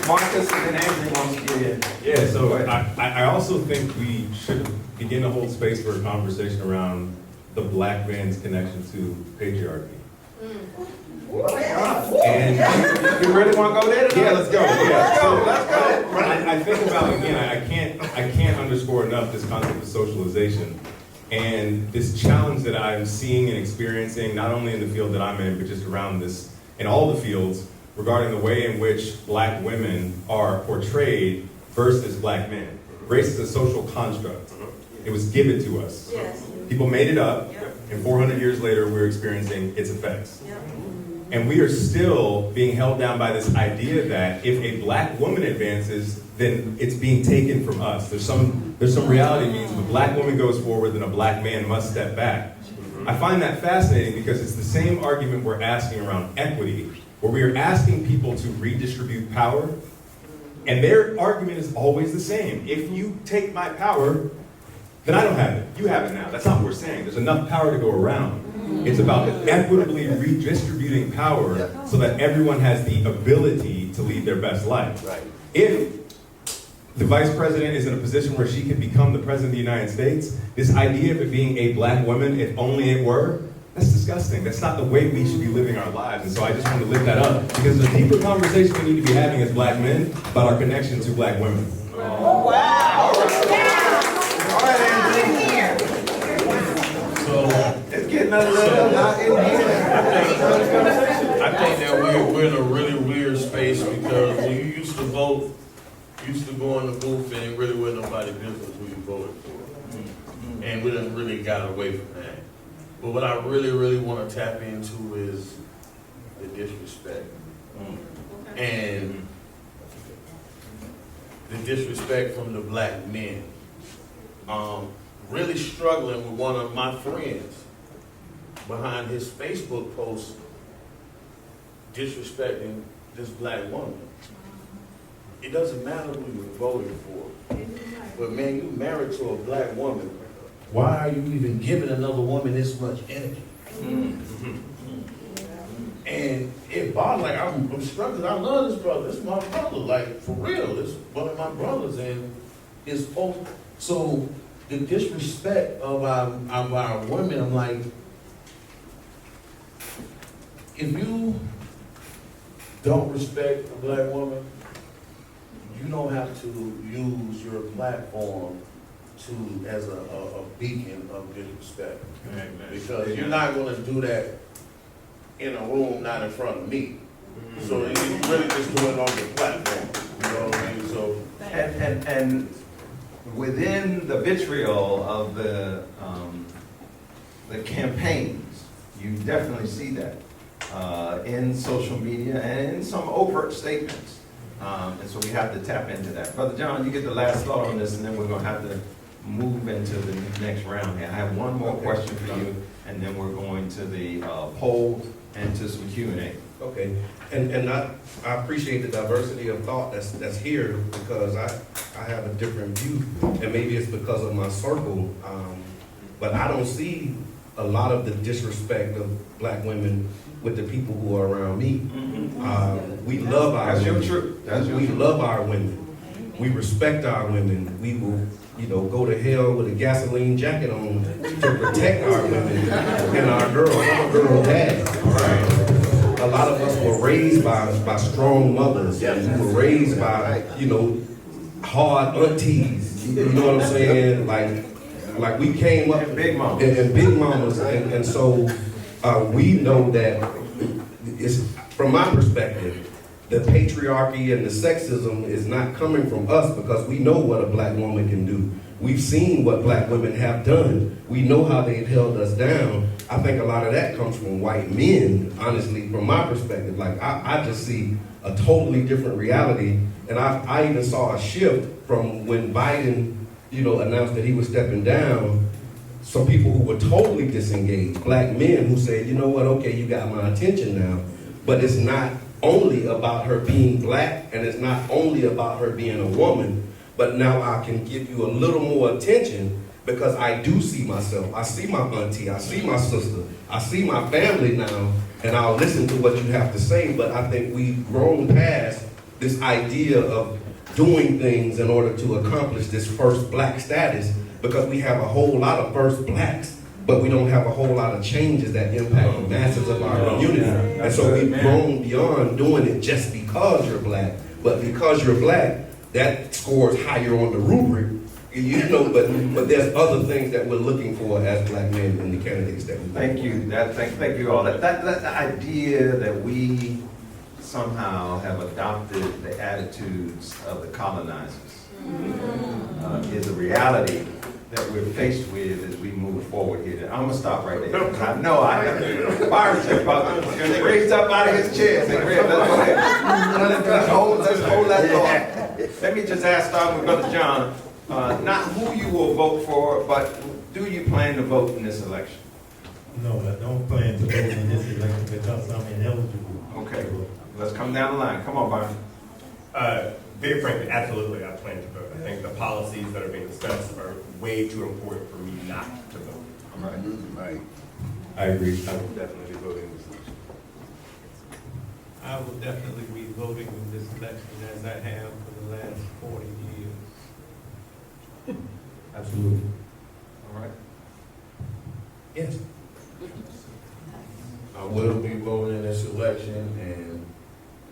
Marcus and then Andrew wants to get in. Yeah, so I also think we should begin to hold space for a conversation around the black man's connection to patriarchy. And You really want to go there? yeah, let's go. Yeah, so Let's go. I think about, again, I can't underscore enough this concept of socialization and this challenge that I'm seeing and experiencing, not only in the field that I'm in, but just around this, in all the fields, regarding the way in which black women are portrayed versus black men. Race is a social construct. It was given to us. Yes. People made it up, and 400 years later, we're experiencing its effects. Yep. And we are still being held down by this idea that if a black woman advances, then it's being taken from us. There's some reality means if a black woman goes forward, then a black man must step back. I find that fascinating because it's the same argument we're asking around equity, where we are asking people to redistribute power, and their argument is always the same. If you take my power, then I don't have it. You have it now. That's not what we're saying. There's enough power to go around. It's about equitably redistributing power so that everyone has the ability to lead their best life. Right. If the vice president is in a position where she can become the president of the United States, this idea of it being a black woman, if only it were, that's disgusting. That's not the way we should be living our lives. And so I just want to lift that up because there's a deeper conversation we need to be having as black men about our connection to black women. All right, Andrew. So It's getting a little hot in here. I think that we're in a really weird space because when you used to vote, you used to go in the booth and it really wasn't nobody's business who you voted for. And we done really got away from that. But what I really, really want to tap into is the disrespect. And the disrespect from the black men. Really struggling with one of my friends behind his Facebook post disrespecting this black woman. It doesn't matter who you're voting for. But man, you married to a black woman. Why are you even giving another woman this much energy? And it bothers, like I'm struggling. I love this brother. This is my brother, like for real. This is one of my brothers, and his post. So the disrespect of our women, I'm like, if you don't respect a black woman, you don't have to use your platform as a beacon of disrespect. Because you're not going to do that in a room, not in front of me. So you really just do it on your platform. You know what I mean? So And within the vitriol of the campaigns, you definitely see that in social media and in some overt statements. And so we have to tap into that. Brother John, you get the last thought on this, and then we're going to have to move into the next round here. I have one more question for you, and then we're going to the poll and to some Q&A. Okay, and I appreciate the diversity of thought that's here because I have a different view, and maybe it's because of my circle, but I don't see a lot of the disrespect of black women with the people who are around me. We love our That's your women. truth. That's your We truth. love our women. We respect our women. We will, go to hell with a gasoline jacket on to protect our women and our girls. I'm a girl dad. A lot of us were raised by strong mothers. And we were raised by, hard aunties. You know what I'm saying? Like we came up And big mamas. and big mamas, and so we know that it's from my perspective, the patriarchy and the sexism is not coming from us because we know what a black woman can do. We've seen what black women have done. We know how they've held us down. I think a lot of that comes from white men, honestly, from my perspective. Like, I just see a totally different reality. And I even saw a shift from when Biden, announced that he was stepping down. Some people who were totally disengaged, black men who said, you know what, okay, you got my attention now. But it's not only about her being black, and it's not only about her being a woman, but now I can give you a little more attention because I do see myself. I see my auntie, I see my sister, I see my family now, and I'll listen to what you have to say. But I think we've grown past this idea of doing things in order to accomplish this first black status, because we have a whole lot of first blacks, but we don't have a whole lot of changes that impact the masses of our community. And so we've grown beyond doing it just because you're black, but because you're black, that scores higher on the rubric, but there's other things that we're looking for as black men in the candidates that we Thank you. Thank you all. That idea that we somehow have adopted the attitudes of the colonizers is a reality that we're faced with as we move forward here. I'm gonna stop right there. I know Byron's raised up out of his chair. Let's hold that thought. Let me just ask, starting with Brother John, not who you will vote for, but do you plan to vote in this election? No, I don't plan to vote in this election because I'm ineligible. Okay, let's come down the line. Come on, Byron. Very frankly, absolutely, I plan to vote. I think the policies that are being discussed are way too important for me not to vote. All right. Right. I agree. I will definitely be voting this election. I will definitely be voting in this election as I have for the last 40 years. Absolutely. All right. Yes. I will be voting in this election, and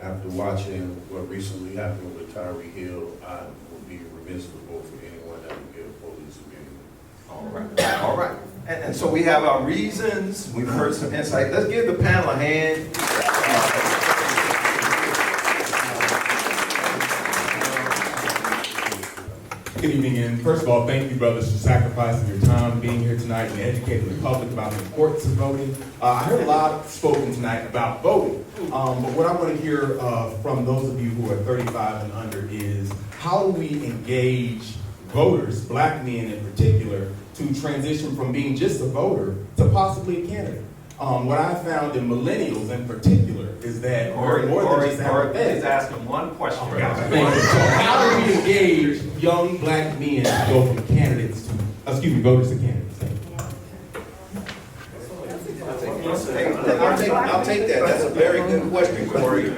after watching what recently happened with Tyree Hill, I would be remiss to vote for anyone that would get a police immunity. All right. All right. And so we have our reasons. We've heard some insight. Let's give the panel a hand. Good evening, and first of all, thank you, brothers, for sacrificing your time, being here tonight, and educating the public about the importance of voting. I heard a lot spoken tonight about voting, but what I want to hear from those of you who are 35 and under is how do we engage voters, black men in particular, to transition from being just a voter to possibly a candidate? What I found in millennials in particular is that more than just He's asking one question. So how do we engage young black men to go from voters to candidates? I'll take that. That's a very good question, Corey.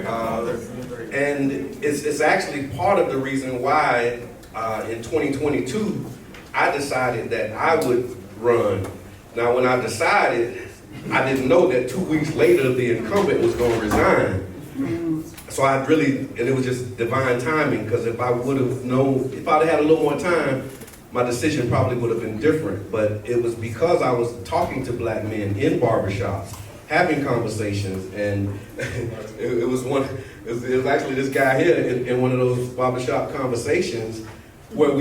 And it's actually part of the reason why in 2022 I decided that I would run. Now, when I decided, I didn't know that 2 weeks later the incumbent was going to resign. So and it was just divine timing, because if I would have known, if I'd had a little more time, my decision probably would have been different. But it was because I was talking to black men in barbershops, having conversations, and it was actually this guy here in one of those barbershop conversations where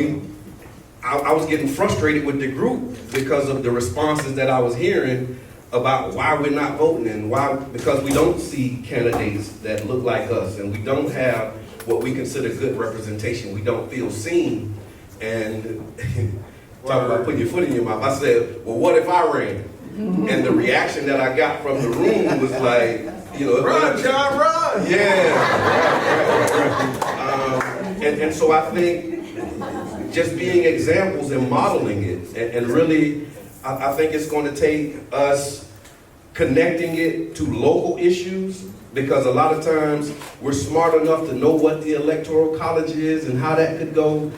I was getting frustrated with the group because of the responses that I was hearing about why we're not voting, and because we don't see candidates that look like us, and we don't have what we consider good representation. We don't feel seen. And talk about putting your foot in your mouth. I said, well, what if I ran? And the reaction that I got from the room was like, Run, John, run! Yeah. Right. And so I think just being examples and modeling it, and really, I think it's going to take us connecting it to local issues, because a lot of times we're smart enough to know what the electoral college is and how that could go.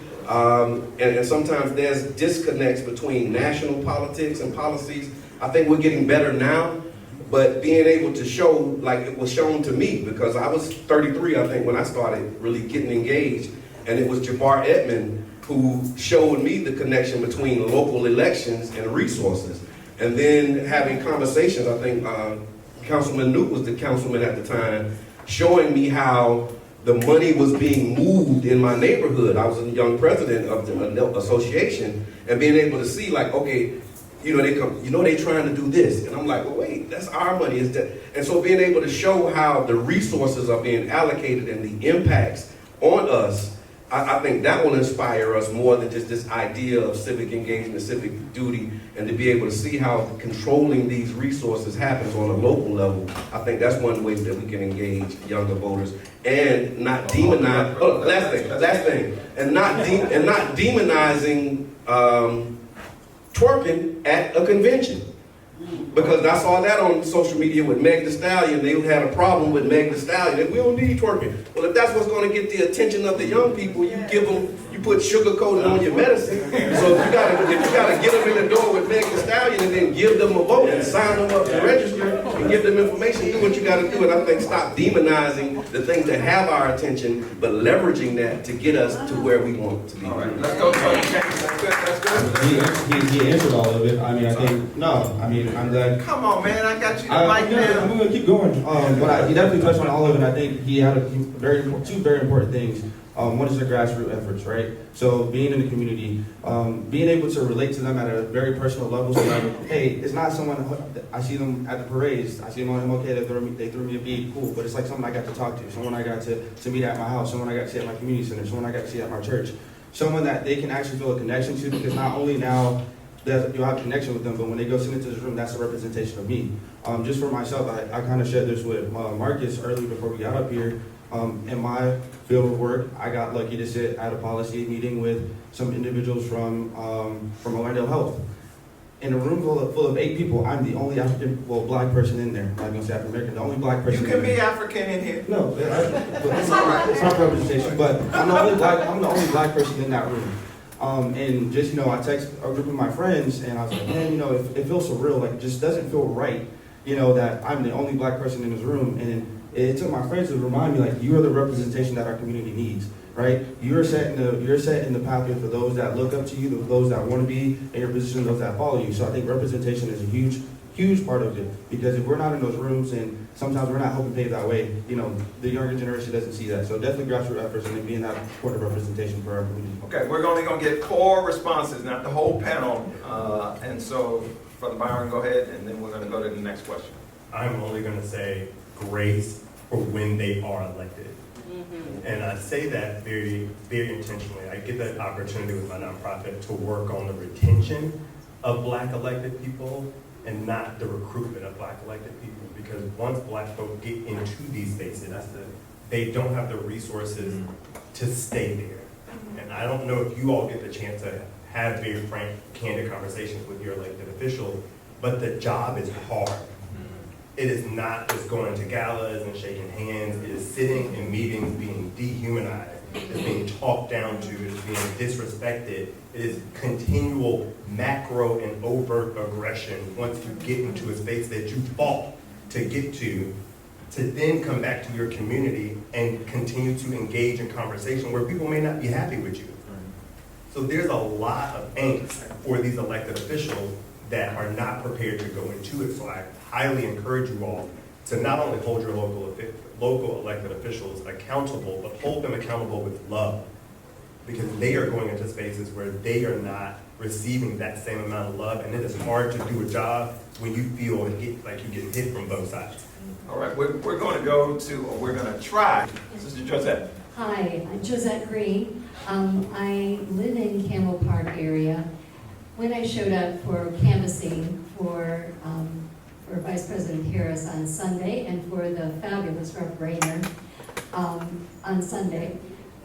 And sometimes there's disconnects between national politics and policies. I think we're getting better now, but being able to show, like it was shown to me, because I was 33, I think, when I started really getting engaged, and it was Jabbar Edmond who showed me the connection between local elections and resources. And then having conversations, I think Councilman Newt was the councilman at the time, showing me how the money was being moved in my neighborhood. I was a young president of the association, and being able to see like, okay, they come, they trying to do this, and I'm like, well, wait, that's our money, is that? And so being able to show how the resources are being allocated and the impacts on us, I think that will inspire us more than just this idea of civic engagement, civic duty, and to be able to see how controlling these resources happens on a local level. I think that's one way that we can engage younger voters and not demonize. Oh, last thing, and not demonizing twerking at a convention. Because I saw that on social media with Meg Thee Stallion. They had a problem with Meg Thee Stallion. And we don't need twerking. Well, if that's what's going to get the attention of the young people, you put sugar coating on your medicine. So if you gotta get them in the door with Meg Thee Stallion and then give them a vote and sign them up to register and give them information, do what you got to do. And I think stop demonizing the things that have our attention, but leveraging that to get us to where we want to be. All right, let's go. That's good. He answered all of it. I'm glad. Come on, man, I got you the mic now. I'm gonna keep going. But he definitely touched on all of it. I think he had two very important things. One is the grassroots efforts, right? So being in the community, being able to relate to them at a very personal level. So like, hey, it's not someone, I see them at the parades, I see them on MLK, they threw me a bead, cool, but it's like someone I got to talk to, someone I got to meet at my house, someone I got to see at my community center, someone I got to see at my church, someone that they can actually feel a connection to, because not only now that you'll have a connection with them, but when they go sit into this room, that's a representation of me. Just for myself, I kind of shared this with Marcus early before we got up here. In my field of work, I got lucky to sit at a policy meeting with some individuals from Orlando Health. In a room full of 8 people, I'm the only black person in there. I'm not going to say African American, the only black person. You can be African in here. No, it's all right. It's not representation, but I'm the only black person in that room. And just, I text a group of my friends, and I was like, man, it feels surreal. Like, it just doesn't feel right, that I'm the only black person in this room. And it took my friends to remind me, like, you are the representation that our community needs, right? You're setting the pathway for those that look up to you, those that want to be in your position, those that follow you. So I think representation is a huge part of it, because if we're not in those rooms and sometimes we're not helping pave that way, the younger generation doesn't see that. So definitely grassroots efforts and being that point of representation for our community. Okay, we're only going to get 4 responses, not the whole panel. And so, Brother Byron, go ahead, and then we're going to go to the next question. I'm only going to say grace for when they are elected. And I say that very, very intentionally. I get that opportunity with my nonprofit to work on the retention of black elected people and not the recruitment of black elected people. Because once black folk get into these spaces, they don't have the resources to stay there. And I don't know if you all get the chance to have very frank, candid conversations with your elected officials, but the job is hard. It is not just going to galas and shaking hands. It is sitting in meetings being dehumanized. It's being talked down to. It's being disrespected. It is continual macro and overt aggression once you get into a space that you fought to get to then come back to your community and continue to engage in conversation where people may not be happy with you. So there's a lot of angst for these elected officials that are not prepared to go into it. So I highly encourage you all to not only hold your local elected officials accountable, but hold them accountable with love, because they are going into spaces where they are not receiving that same amount of love, and it is hard to do a job when you feel like you get hit from both sides. All right, we're going to try. Sister Josette. Hi, I'm Josette Green. I live in Campbell Park area. When I showed up for canvassing for Vice President Harris on Sunday and for the fabulous Rep. Rayner on Sunday,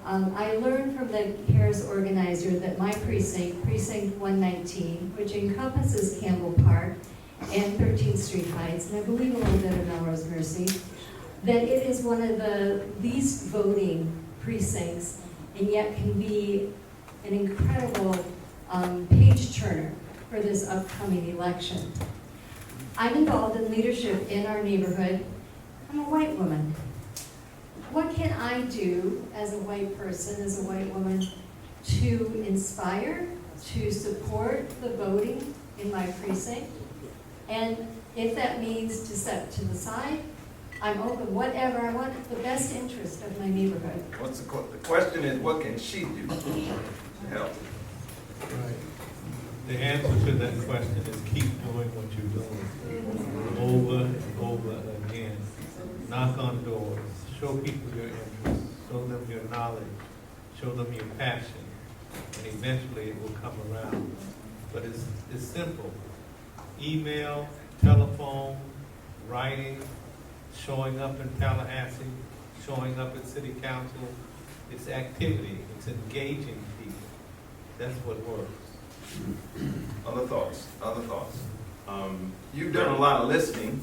I learned from the Harris organizer that my precinct 119, which encompasses Campbell Park and 13th Street Heights, and I believe a little bit of Melrose Mercy, that it is one of the least voting precincts and yet can be an incredible page turner for this upcoming election. I'm involved in leadership in our neighborhood. I'm a white woman. What can I do as a white person, as a white woman, to inspire, to support the voting in my precinct? And if that means to step to the side, I'm open, whatever, I want the best interest of my neighborhood. What's the question is, what can she do to help? Right. The answer to that question is keep doing what you're doing over and over again. Knock on doors, show people your interest, show them your knowledge, show them your passion, and eventually it will come around. But it's simple. Email, telephone, writing, showing up in Tallahassee, showing up at city council. It's activity, it's engaging people. That's what works. Other thoughts? You've done a lot of listening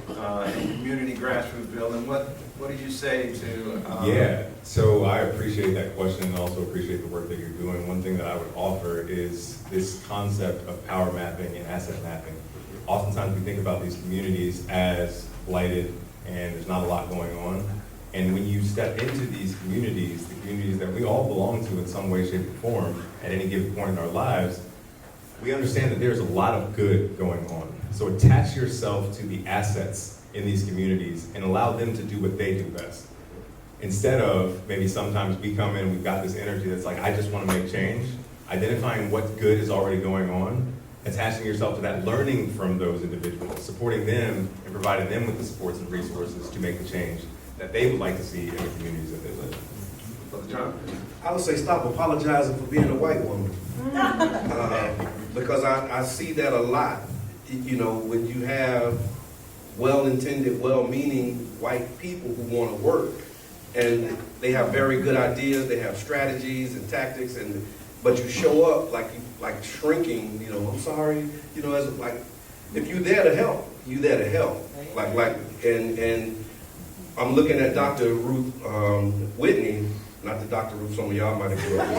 in community grassroots building. What do you say to? Yeah, so I appreciate that question and also appreciate the work that you're doing. One thing that I would offer is this concept of power mapping and asset mapping. Oftentimes we think about these communities as blighted and there's not a lot going on. And when you step into these communities, the communities that we all belong to in some way, shape, or form at any given point in our lives, we understand that there's a lot of good going on. So attach yourself to the assets in these communities and allow them to do what they do best. Instead of maybe sometimes we come in, we've got this energy that's like, I just want to make change, identifying what good is already going on, attaching yourself to that, learning from those individuals, supporting them and providing them with the supports and resources to make the change that they would like to see in the communities that they live in. Brother John? I would say stop apologizing for being a white woman. Because I see that a lot. You know, when you have well-intended, well-meaning white people who want to work, and they have very good ideas, they have strategies and tactics, but you show up like shrinking. You know, I'm sorry. You know, as like if you're there to help, you're there to help. And I'm looking at Dr. Ruth Whitney, not the Dr. Ruth some of y'all might have grew up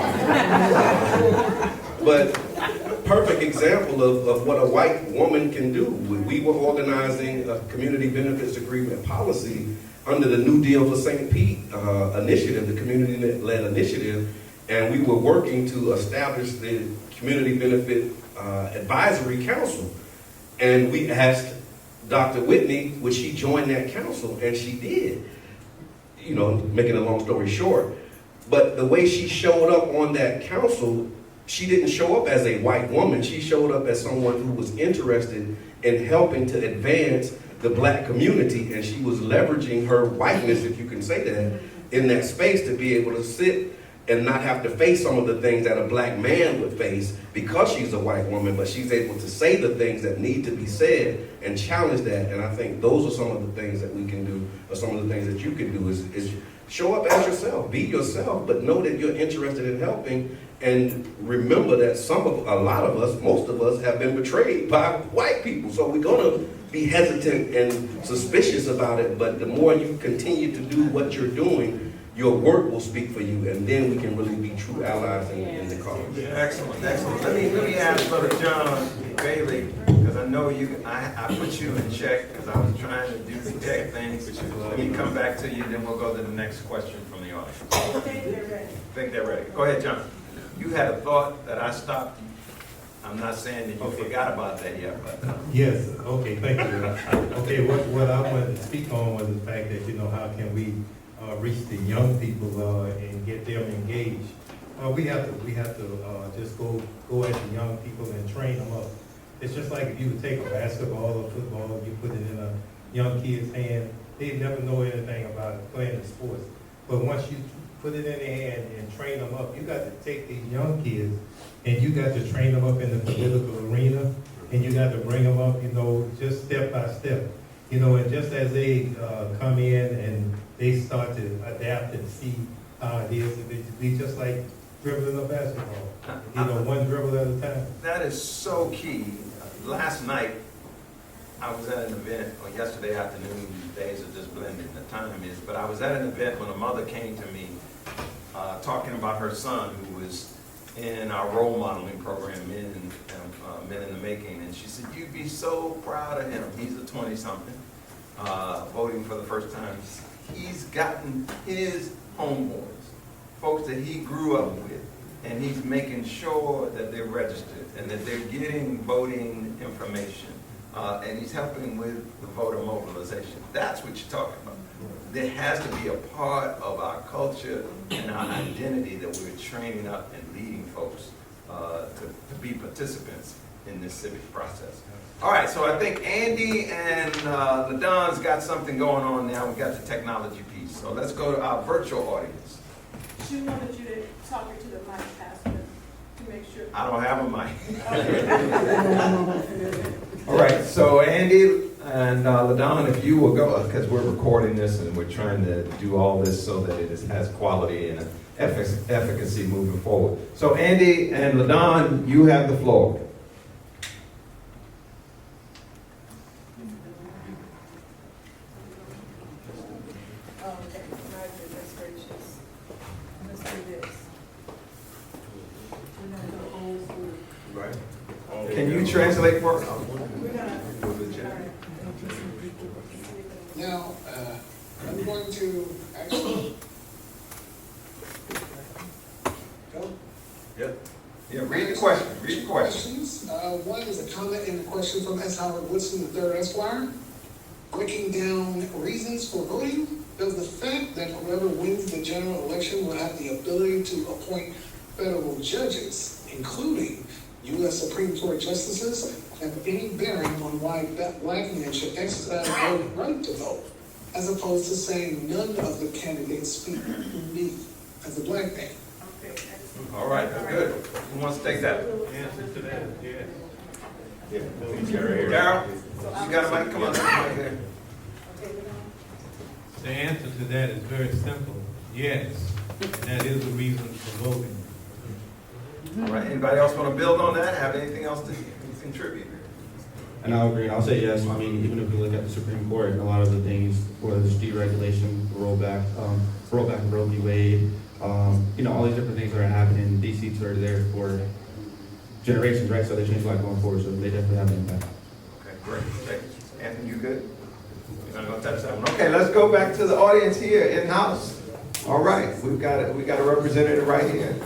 with. But perfect example of what a white woman can do. We were organizing a community benefits agreement policy under the New Deal for St. Pete initiative, the community-led initiative, and we were working to establish the Community Benefit Advisory Council. And we asked Dr. Whitney, would she join that council? And she did. You know, making a long story short. But the way she showed up on that council, she didn't show up as a white woman. She showed up as someone who was interested in helping to advance the black community, and she was leveraging her whiteness, if you can say that, in that space to be able to sit and not have to face some of the things that a black man would face because she's a white woman, but she's able to say the things that need to be said and challenge that. And I think those are some of the things that we can do, or some of the things that you can do is show up as yourself, be yourself, but know that you're interested in helping. And remember that a lot of us, most of us, have been betrayed by white people. So we're going to be hesitant and suspicious about it. But the more you continue to do what you're doing, your work will speak for you. And then we can really be true allies in the cause. Excellent, excellent. Let me ask Brother John Bailey, because I know I put you in check because I was trying to do the tech things. Let me come back to you, then we'll go to the next question from the audience. I think they're ready. Think they're ready. Go ahead, John. You had a thought that I stopped. I'm not saying that you forgot about that yet, but. Yes, okay, thank you. Okay, what I wanted to speak on was the fact that, how can we reach the young people and get them engaged? We have to just go at the young people and train them up. It's just like if you would take a basketball or football, you put it in a young kid's hand, they never know anything about playing the sports. But once you put it in their hand and train them up, you got to take these young kids and you got to train them up in the political arena, and you got to bring them up, just step by step. And just as they come in and they start to adapt and see how it is, it'd be just like dribbling a basketball. One dribble at a time. That is so key. Last night, I was at an event, or yesterday afternoon, days are just blending, the time is, but I was at an event when a mother came to me talking about her son who was in our role modeling program, Men in the Making, and she said, you'd be so proud of him. He's a 20-something, voting for the first time. He's gotten his homeboys, folks that he grew up with, and he's making sure that they're registered and that they're getting voting information. and he's helping with the voter mobilization. That's what you're talking about. There has to be a part of our culture and our identity that we're training up and leading folks to be participants in this civic process. All right, so I think Andy and LaDon's got something going on now. We got the technology piece. So let's go to our virtual audience. She wanted you to talk into the mic, Pastor, to make sure. I don't have a mic. All right, so Andy and LaDon, if you will go, because we're recording this and we're trying to do all this so that it has quality and efficacy moving forward. So Andy and LaDon, you have the floor. Okay, goodness gracious. Let's do this. We're gonna go old school. Right. Can you translate for us? We're gonna. Now, I'm going to actually go. Yep. Yeah, read the question. Read the question. Questions. One is a comment and a question from S. Howard Woodson III, Esquire. Breaking down reasons for voting, does the fact that whoever wins the general election will have the ability to appoint federal judges, including U.S. Supreme Court justices, have any bearing on why black men should exercise their right to vote, as opposed to saying none of the candidates speak for me as a black man? Okay, excellent. All right, that's good. Who wants to take that? Answer to that, yeah. Darryl, you got a mic? Come on, right here. The answer to that is very simple. Yes, that is a reason for voting. All right, anybody else want to build on that? Have anything else to contribute? And I'll agree. I'll say yes. I mean, even if you look at the Supreme Court and a lot of the things, whether it's deregulation, rollback of Roe v. Wade, all these different things that are happening. These seats are there for generations, right? So they change a lot going forward. So they definitely have an impact. Okay, great. Okay. Anthony, you good? You're not gonna touch that one. Okay, let's go back to the audience here in house. All right, we got a representative right here.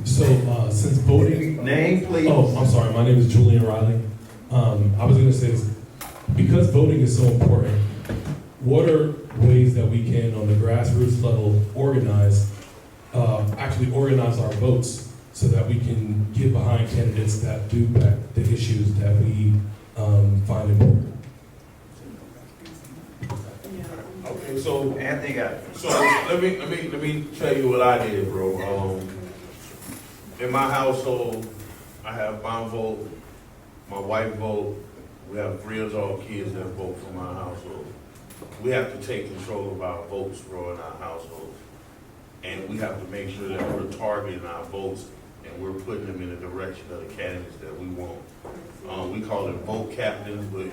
Since voting... Name, please. Oh, I'm sorry. My name is Julian Riley. I was going to say this. Because voting is so important, what are ways that we can, on the grassroots level, organize our votes so that we can get behind candidates that do back the issues that we find important? Okay, so Anthony got it. So let me tell you what I did, bro. In my household, I have my vote, my wife vote. We have 3 adult kids that vote for my household. We have to take control of our votes, bro, in our households, and we have to make sure that we're targeting our votes and we're putting them in the direction of the candidates that we want. We call them vote captains, but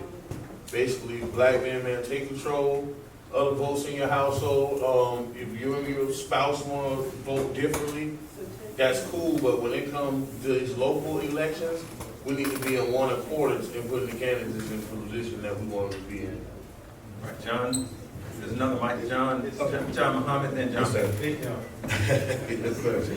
basically, black men, take control of the votes in your household. If you and your spouse want to vote differently, that's cool, but when it comes to these local elections, we need to be in one accordance and putting the candidates in the position that we want them to be in. Right, John. There's another mic. John Muhammad, then John. Yes, sir.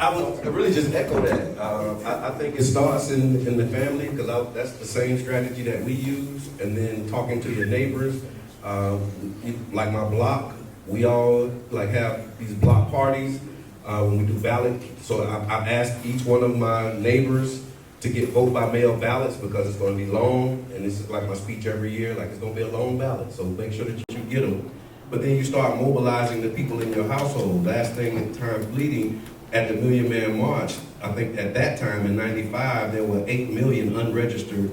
I would really just echo that. I think it starts in the family, because that's the same strategy that we use, and then talking to your neighbors. Like my block, we all have these block parties when we do ballot. So I've asked each one of my neighbors to get vote by mail ballots, because it's going to be long, and this is like my speech every year, it's going to be a long ballot, so make sure that you get them. But then you start mobilizing the people in your household. Last thing in time bleeding, at the Million Man March, I think at that time in '95, there were 8 million unregistered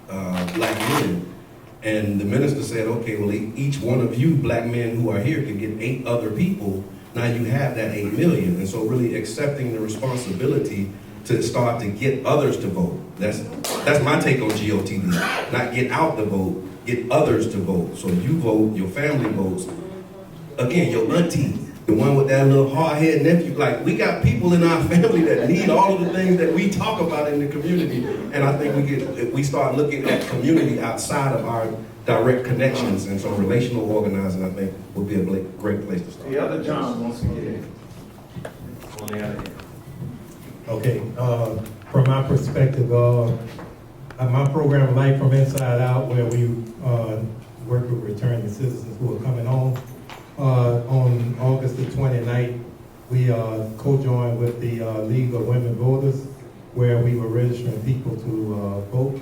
black men. And the minister said, okay, well, each one of you black men who are here can get 8 other people. Now you have that 8 million. And so really accepting the responsibility to start to get others to vote. That's my take on GOTV. Not get out the vote, get others to vote. So you vote, your family votes. Again, your auntie, the one with that little hard-headed nephew. We got people in our family that need all of the things that we talk about in the community. And I think we start looking at community outside of our direct connections. And so relational organizing, I think, would be a great place to start. The other John wants to get in. On the other end. Okay, from my perspective, my program, Life from Inside Out, where we work with returning citizens who are coming home. On August the 29th, we co-joined with the League of Women Voters, where we were registering people to vote.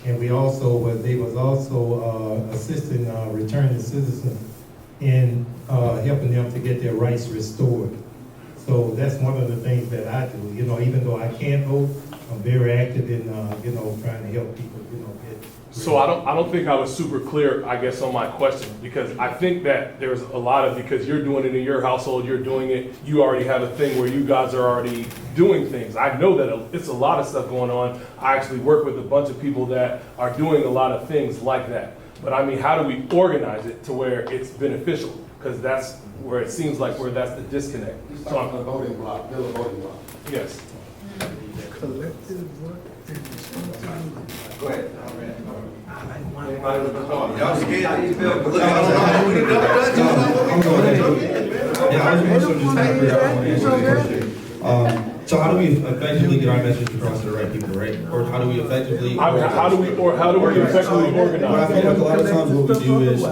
And they was also assisting returning citizens in helping them to get their rights restored. So that's one of the things that I do. You know, even though I can't vote, I'm very active in trying to help people. Get. So I don't think I was super clear, I guess, on my question, because I think that there's a lot of, because you're doing it in your household, you're doing it, you already have a thing where you guys are already doing things. I know that it's a lot of stuff going on. I actually work with a bunch of people that are doing a lot of things like that. But I mean, how do we organize it to where it's beneficial? Because that's where it seems like where that's the disconnect. So I'm a voting block, build a voting block. Yes. Go ahead. Y'all scared how you feel? So how do we effectively get our message across to the right people, right? Or how do we effectively? How do we effectively organize? What I feel like a lot of times what we do is,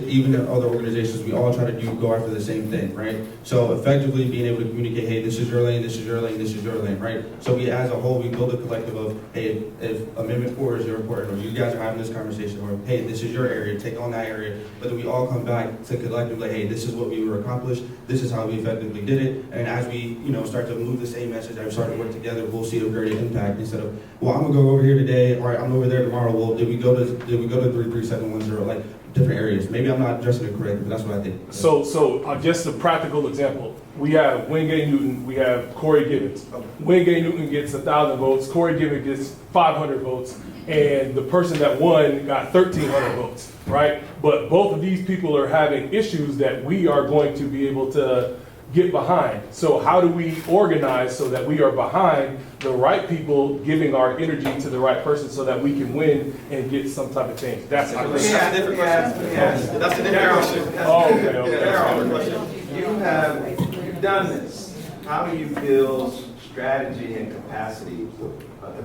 even in other organizations, we all try to go after the same thing, right? So effectively being able to communicate, hey, this is your lane, this is your lane, this is your lane, right? So we, as a whole, we build a collective of, hey, if Amendment 4 is your important, or you guys are having this conversation, or hey, this is your area, take on that area, but then we all come back to collectively, hey, this is what we were accomplished, this is how we effectively did it, and as we, start to move the same message, as we start to work together, we'll see a greater impact instead of, well, I'm gonna go over here today, all right, I'm over there tomorrow. Well, did we go to 33710? Like different areas. Maybe I'm not addressing it correctly, but that's what I think. So just a practical example. We have Wingate Newton, we have Corey Gibbons. Wingate Newton gets 1,000 votes, Corey Gibbons gets 500 votes, and the person that won got 1,300 votes, right? But both of these people are having issues that we are going to be able to get behind. So how do we organize so that we are behind the right people, giving our energy to the right person so that we can win and get some type of change? That's a different question. That's a different question. Oh, okay. You've done this. How do you build strategy and capacity to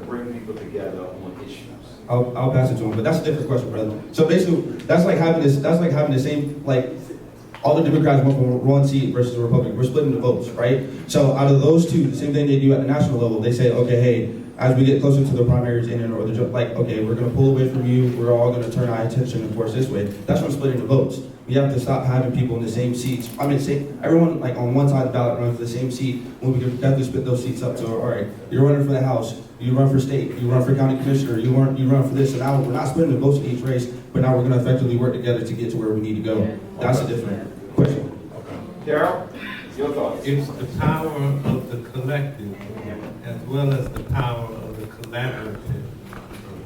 bring people together on issues? I'll pass it to him, but that's a different question, brother. So basically, that's like having the same, like, all the Democrats went for one seat versus the Republican. We're splitting the votes, right? So out of those two, the same thing they do at the national level, they say, okay, hey, as we get closer to the primaries or okay, we're going to pull away from you. We're all going to turn our attention, of course, this way. That's from splitting the votes. We have to stop having people in the same seats. I mean, everyone like on one side of the ballot runs the same seat when we can definitely split those seats up. So, all right, you're running for the House, you run for state, you run for county commissioner, you run for this. So now we're not splitting the votes in each race, but now we're going to effectively work together to get to where we need to go. That's a different question. Darryl, your thoughts? It's the power of the collective as well as the power of the collaborative.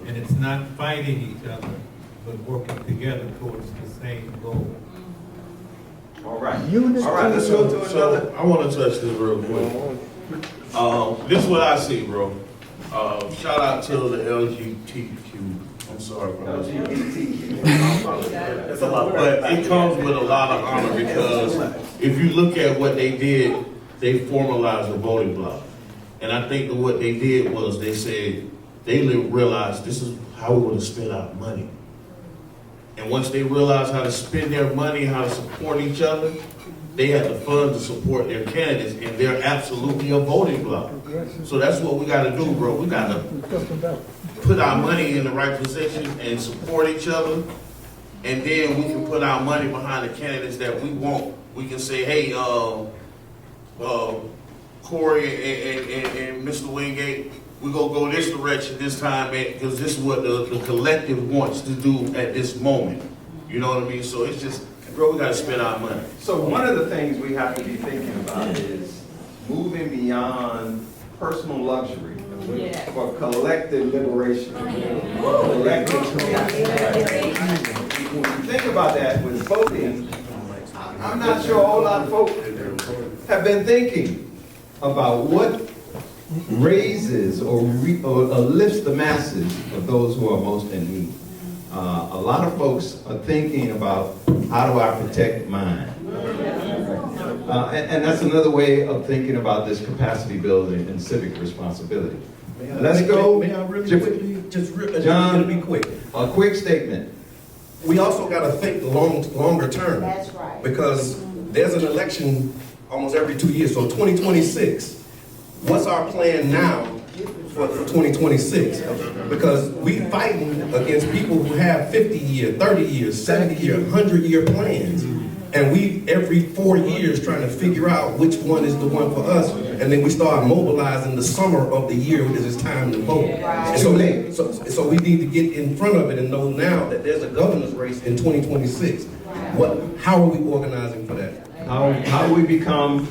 And it's not fighting each other, but working together towards the same goal. All right. All right, let's go to another. I want to touch this real quick. This is what I see, bro. Shout out to the LGBTQ. I'm sorry, bro. That's a lot. But it comes with a lot of honor because if you look at what they did, they formalized the voting block. And I think that what they did was they said, they realized this is how we want to spend our money. And once they realized how to spend their money, how to support each other, they had the funds to support their candidates, and they're absolutely a voting block. So that's what we got to do, bro. We got to put our money in the right position and support each other, and then we can put our money behind the candidates that we want. We can say, hey, Corey and Mr. Wingate, we're going to go this direction this time, because this is what the collective wants to do at this moment. You know what I mean? So it's just, bro, we got to spend our money. So one of the things we have to be thinking about is moving beyond personal luxury for collective liberation. Collective capacity. When you think about that with voting, I'm not sure a whole lot of folks have been thinking about what raises or lifts the masses of those who are most in need. A lot of folks are thinking about, how do I protect mine? And that's another way of thinking about this capacity building and civic responsibility. Let's go. May I really Just- quickly, John. it'll be quick. A quick statement. We also got to think longer term. That's right. Because there's an election almost every 2 years. So 2026, what's our plan now for 2026? Because we fighting against people who have 50 year, 30 years, 70 year, 100-year plans. And we, every 4 years, trying to figure out which one is the one for us. And then we start mobilizing the summer of the year because it's time to vote. And so we need to get in front of it and know now that there's a governor's race in 2026. How are we organizing for that? How do we become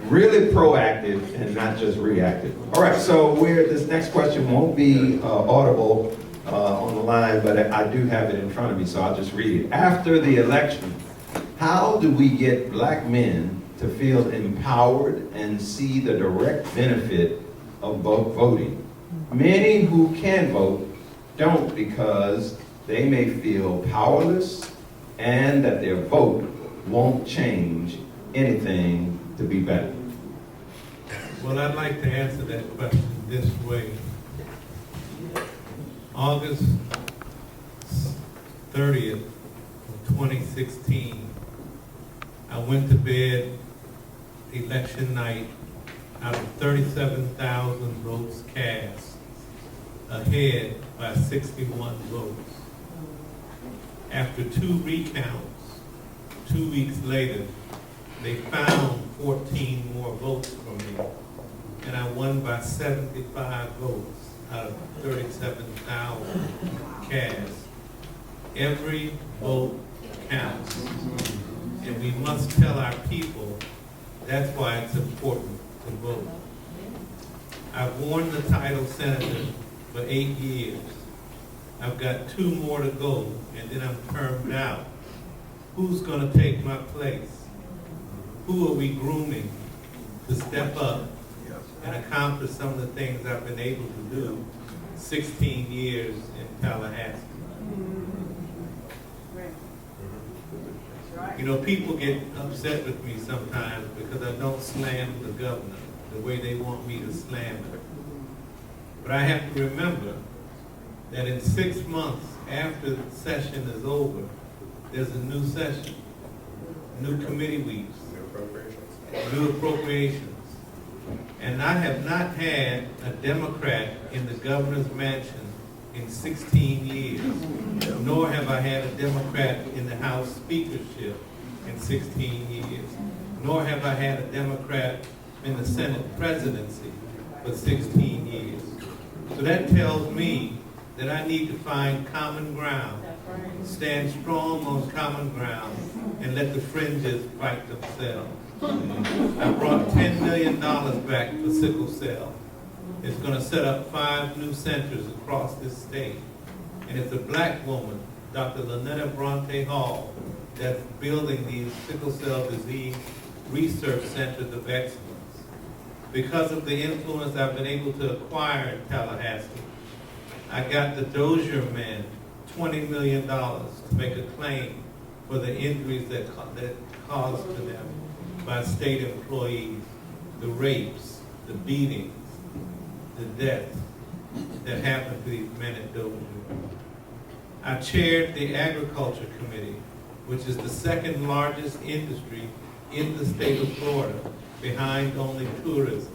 really proactive and not just reactive? All right, so this next question won't be audible on the line, but I do have it in front of me, so I'll just read it. After the election, how do we get black men to feel empowered and see the direct benefit of voting? Many who can vote don't because they may feel powerless and that their vote won't change anything to be better. Well, I'd like to answer that question this way. August 30th of 2016, I went to bed election night out of 37,000 votes cast, ahead by 61 votes. After 2 recounts, 2 weeks later, they found 14 more votes from me, and I won by 75 votes out of 37,000 cast. Every vote counts, and we must tell our people that's why it's important to vote. I've worn the title senator for 8 years. I've got 2 more to go, and then I'm termed out. Who's going to take my place? Who are we grooming to step up and accomplish some of the things I've been able to do 16 years in Tallahassee? You know, people get upset with me sometimes because I don't slam the governor the way they want me to slam her. But I have to remember that in 6 months after the session is over, there's a new session, new committee weeks, new appropriations. And I have not had a Democrat in the governor's mansion in 16 years, nor have I had a Democrat in the House speakership in 16 years, nor have I had a Democrat in the Senate presidency for 16 years. So that tells me that I need to find common ground, stand strong on common ground, and let the fringes fight themselves. I brought $10 million back for sickle cell. It's going to set up 5 new centers across this state. And it's a black woman, Dr. Lynetta Bronte Hall, that's building these sickle cell disease research centers of excellence. Because of the influence I've been able to acquire in Tallahassee, I got the Dozier men $20 million to make a claim for the injuries that caused to them by state employees, the rapes, the beatings, the deaths that happened to these men at Dozier. I chaired the Agriculture Committee, which is the 2nd largest industry in the state of Florida, behind only tourism.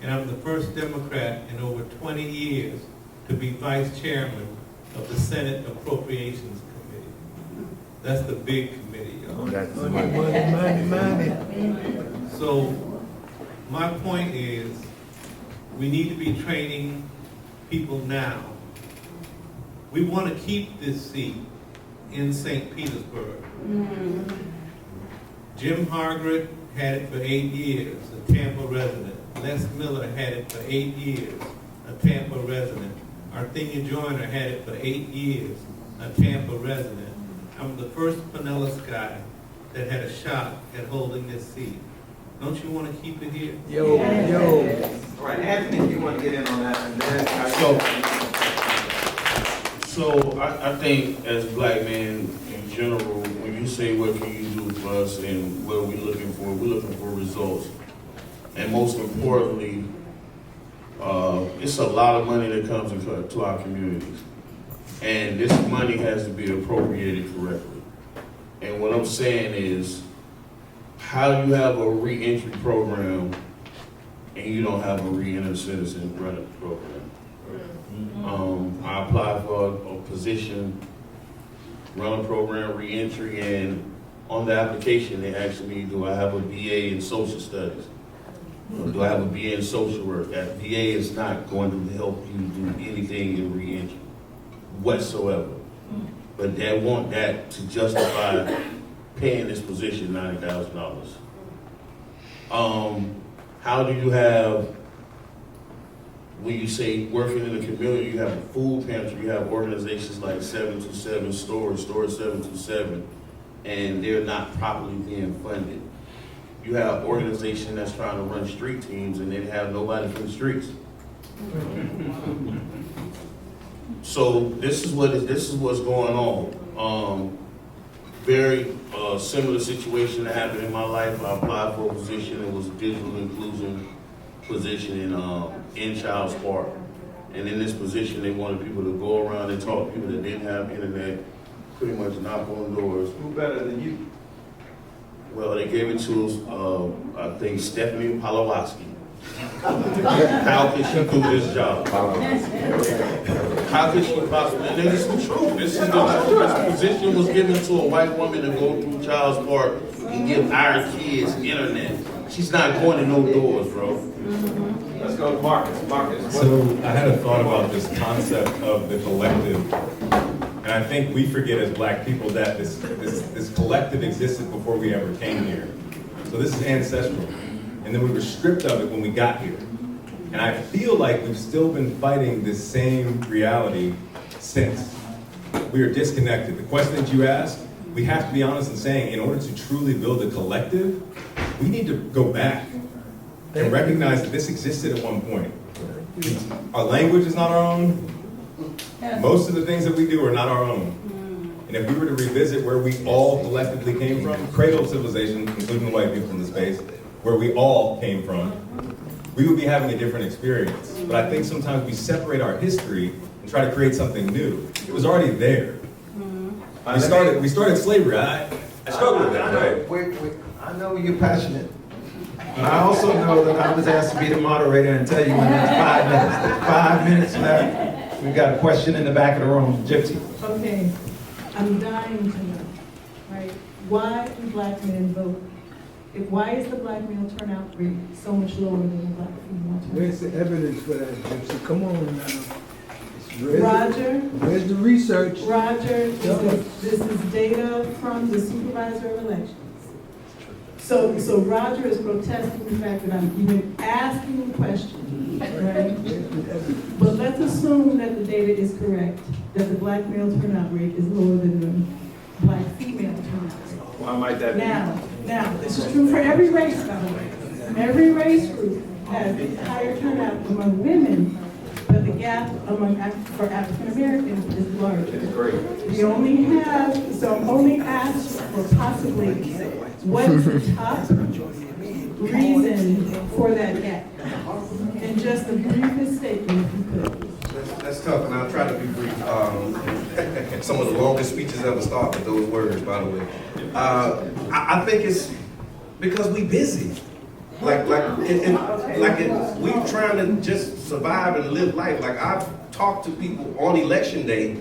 And I'm the first Democrat in over 20 years to be vice chairman of the Senate Appropriations Committee. That's the big committee, y'all. So my point is, we need to be training people now. We want to keep this seat in St. Petersburg. Jim Hargret had it for 8 years, a Tampa resident. Les Miller had it for 8 years, a Tampa resident. Arthenia Joyner had it for 8 years, a Tampa resident. I'm the first Pinellas guy that had a shot at holding this seat. Don't you want to keep it here? Yo. All right, Anthony, if you want to get in on that, and then So I think as black men in general, when you say what can you do for us and what are we looking for results. And most importantly, It's a lot of money that comes into our communities. And this money has to be appropriated correctly. And what I'm saying is, how do you have a reentry program and you don't have a re-enter citizen running program? I applied for a position, run a program, reentry, and on the application they asked me, do I have a BA in social studies? Do I have a BA in social work? That BA is not going to help you do anything in reentry whatsoever. But they want that to justify paying this position $90,000. How do you have, when you say working in the community, you have a food pantry, you have organizations like 727 Store 727, and they're not properly being funded. You have organizations that's trying to run street teams and they have nobody from the streets. So this is what's going on. Very similar situation that happened in my life. I applied for a position. It was a digital inclusion position in Child's Park. And in this position, they wanted people to go around and talk to people that didn't have internet, pretty much knock on doors. Who better than you? Well, they gave it to, I think, Stephanie Palawatsky. How could she do this job? How could she possibly? And this is the truth. This is the truth. This position was given to a white woman to go through Child's Park and give our kids internet. She's not going to no doors, bro. Let's go to Marcus. So I had a thought about this concept of the collective. And I think we forget as black people that this collective existed before we ever came here. So this is ancestral. And then we were stripped of it when we got here. And I feel like we've still been fighting this same reality since. We are disconnected. The question that you asked, we have to be honest in saying, in order to truly build a collective, we need to go back and recognize that this existed at one point. Our language is not our own. Most of the things that we do are not our own. And if we were to revisit where we all collectively came from, cradle of civilization, including the white people in the space, where we all came from, we would be having a different experience. But I think sometimes we separate our history and try to create something new. It was already there. We started slavery. I struggle with that. Wait. I know you're passionate. But I also know that I was asked to be the moderator and tell you when there's 5 minutes. There's 5 minutes left. We've got a question in the back of the room. Gypsy. Okay, I'm dying to know, right? Why do black men vote? Why is the black male turnout rate so much lower than the black female turnout? Where's the evidence for that, Gypsy? Come on now. Roger. Where's the research? Roger, this is data from the supervisor of elections. So Roger is protesting the fact that I'm even asking the question, right? But let's assume that the data is correct, that the black male turnout rate is lower than the black female turnout rate. Why might that be? Now, this is true for every race, by the way. Every race group has a higher turnout among women, but the gap for African Americans is larger. It's great. We only have, so I'm only asked for possibly what is the top reason for that gap? And just the briefest statement, if you could. That's tough, and I'll try to be brief. Some of the longest speeches ever start with those words, by the way. I think it's because we busy. We trying to just survive and live life. Like I've talked to people on election day,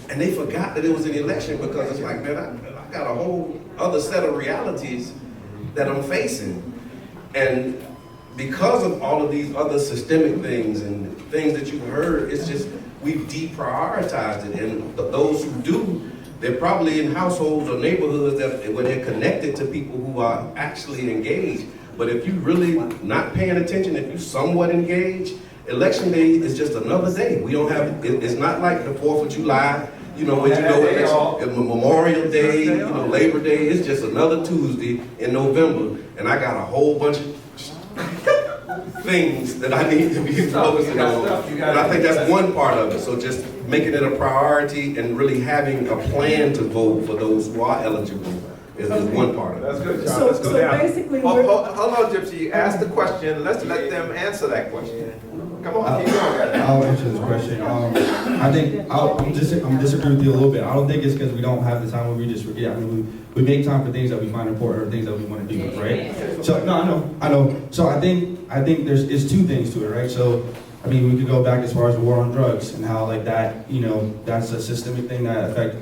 and they forgot that it was an election because it's like, man, I got a whole other set of realities that I'm facing, and because of all of these other systemic things and things that you've heard, it's just we've deprioritized it, and those who do, they're probably in households or neighborhoods where they're connected to people who are actually engaged. But if you really not paying attention, if you somewhat engaged, election day is just another day. We don't have, it's not like the 4th of July, Memorial Day, Labor Day. It's just another Tuesday in November, and I got a whole bunch of things that I need to be focusing on. And I think that's one part of it. So just making it a priority and really having a plan to vote for those who are eligible is one part of it. That's good, John. So basically, hold on, Gypsy. You asked the question. Let's let them answer that question. Come on, keep going. I'll answer this question. I think I'm disagreeing with you a little bit. I don't think it's because we don't have the time where we just forget. I mean, we make time for things that we find important or things that we want to do, right? So no, I know. So I think it's two things to it, right? So I mean, we could go back as far as the war on drugs and how like that, that's a systemic thing that affect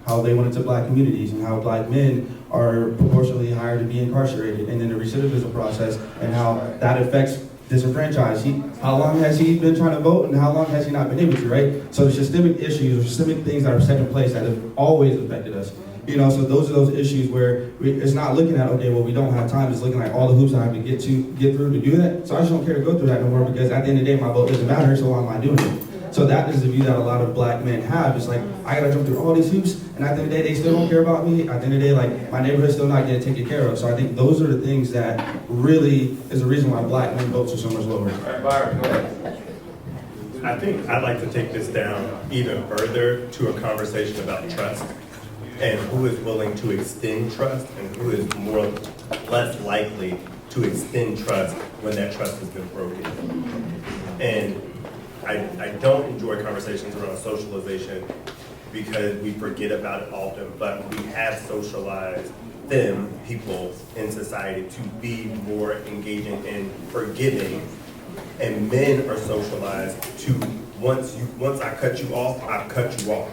how they went into black communities and how black men are proportionally higher to be incarcerated, and then the recidivism process and how that affects disenfranchised. How long has he been trying to vote and how long has he not been able to, right? So the systemic issues or systemic things that are set in place that have always affected us. So those are those issues where it's not looking at, okay, well, we don't have time. It's looking at all the hoops I have to get through to do that. So I just don't care to go through that no more because at the end of the day, my vote doesn't matter, so why am I doing it? So that is the view that a lot of black men have. It's like, I gotta jump through all these hoops, and at the end of the day, they still don't care about me. At the end of the day, like, my neighborhood's still not getting taken care of. So I think those are the things that really is the reason why black men votes are so much lower. All right, Byron, go ahead. I think I'd like to take this down even further to a conversation about trust and who is willing to extend trust and who is less likely to extend trust when that trust has been broken. And I don't enjoy conversations around socialization because we forget about it often, but we have socialized people in society to be more engaging and forgiving, and men are socialized to once I cut you off, I cut you off.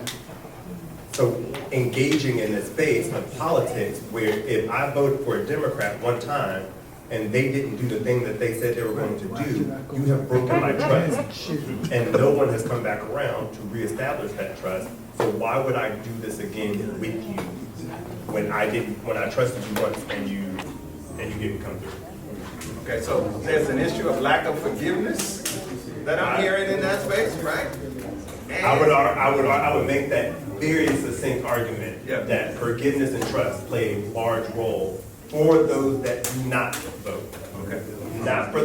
So engaging in a space of politics where if I voted for a Democrat one time and they didn't do the thing that they said they were going to do, you have broken my trust. And no one has come back around to reestablish that trust. So why would I do this again with you when I trusted you once and you didn't come through? Okay, so there's an issue of lack of forgiveness that I'm hearing in that space, right? I would make that very succinct argument that forgiveness and trust play a large role for those that do not vote. Okay. Not for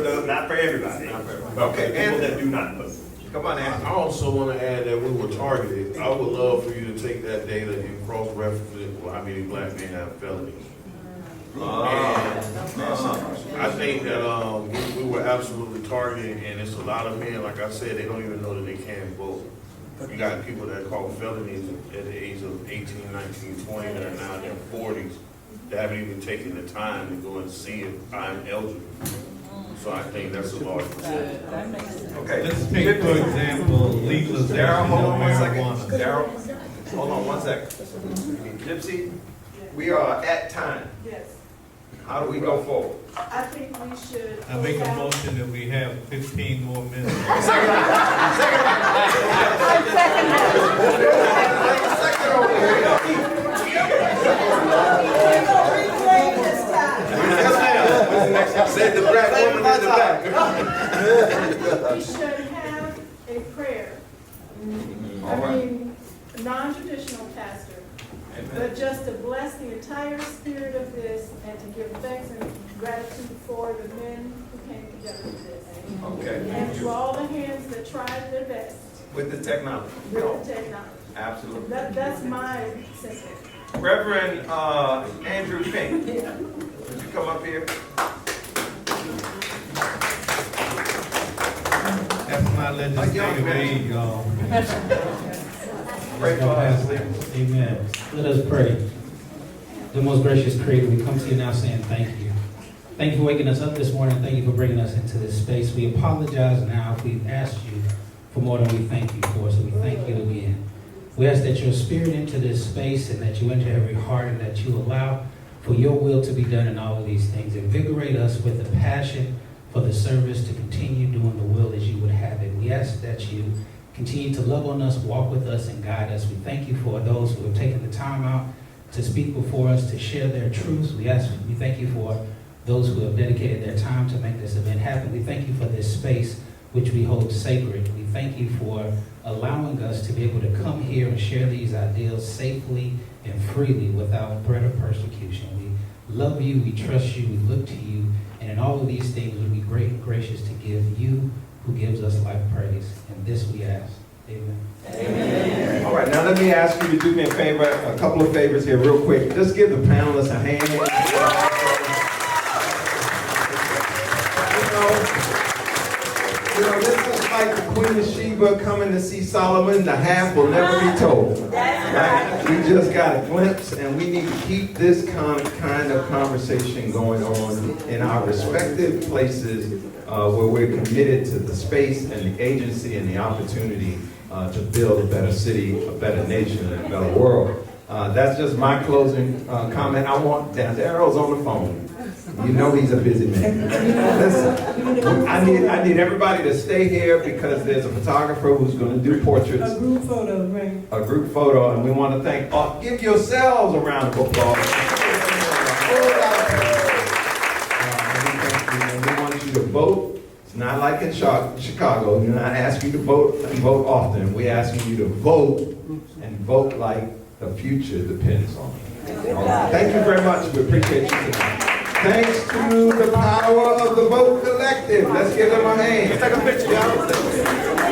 everybody. Okay. People that do not vote. Come on, Andy. I also want to add that we were targeted. I would love for you to take that data and cross-reference it with how many black men have felonies. I think that we were absolutely targeted, and it's a lot of men, like I said, they don't even know that they can't vote. You got people that call felonies at the age of 18, 19, 20 that are now in their 40s that haven't even taken the time to go and see if I'm eligible. So I think that's a large percentage. Okay. Let's take, for example, legalization Darryl, hold on of one second. marijuana. Darryl, hold on 1 second. Gypsy, we are at time. Yes. How do we go forward? I think we should. I make a motion that we have 15 more minutes. Said the black woman in the back. We should have a prayer. I mean, non-traditional pastor, but just to bless the entire spirit of this and to give thanks and gratitude for the men who came together with this. Okay. And to all the hands that tried their best With the technology. with the technology. Absolutely. That's my sentiment. Reverend Andrew Pink, would you come up here? That's my legislative age, y'all. Pray for us. Amen. Let us pray. The most gracious Creator, we come to you now saying thank you. Thank you for waking us up this morning. Thank you for bringing us into this space. We apologize now if we've asked you for more than we thank you for, so we thank you again. We ask that your spirit into this space and that you enter every heart and that you allow for your will to be done in all of these things. Invigorate us with a passion for the service to continue doing the will as you would have it. We ask that you continue to love on us, walk with us, and guide us. We thank you for those who have taken the time out to speak before us, to share their truths. We thank you for those who have dedicated their time to make this event happen. We thank you for this space which we hold sacred. We thank you for allowing us to be able to come here and share these ideals safely and freely without threat of persecution. We love you, we trust you, we look to you, and in all of these things we'll be great and gracious to give you who gives us life praise. And this we ask. Amen. Amen. All right, now let me ask you to do me a favor, a couple of favors here real quick. Just give the panelists a hand. Queen of Sheba coming to see Solomon, the half will never be told. Right? We just got a glimpse, and we need to keep this kind of conversation going on in our respective places where we're committed to the space and the agency and the opportunity to build a better city, a better nation, and a better world. That's just my closing comment. I want Darryl's on the phone. You know he's a busy man. Listen, I need everybody to stay here because there's a photographer who's going to do portraits. A group photo, right? A group photo, and we want to thank. Give yourselves a round of applause. And we want you to vote. It's not like in Chicago. We're not asking you to vote and vote often. We're asking you to vote and vote like the future depends on it. All right. Thank you very much. We appreciate you tonight. Thanks to the power of the Vote Collective. Let's give them a hand. Let's take a picture, y'all.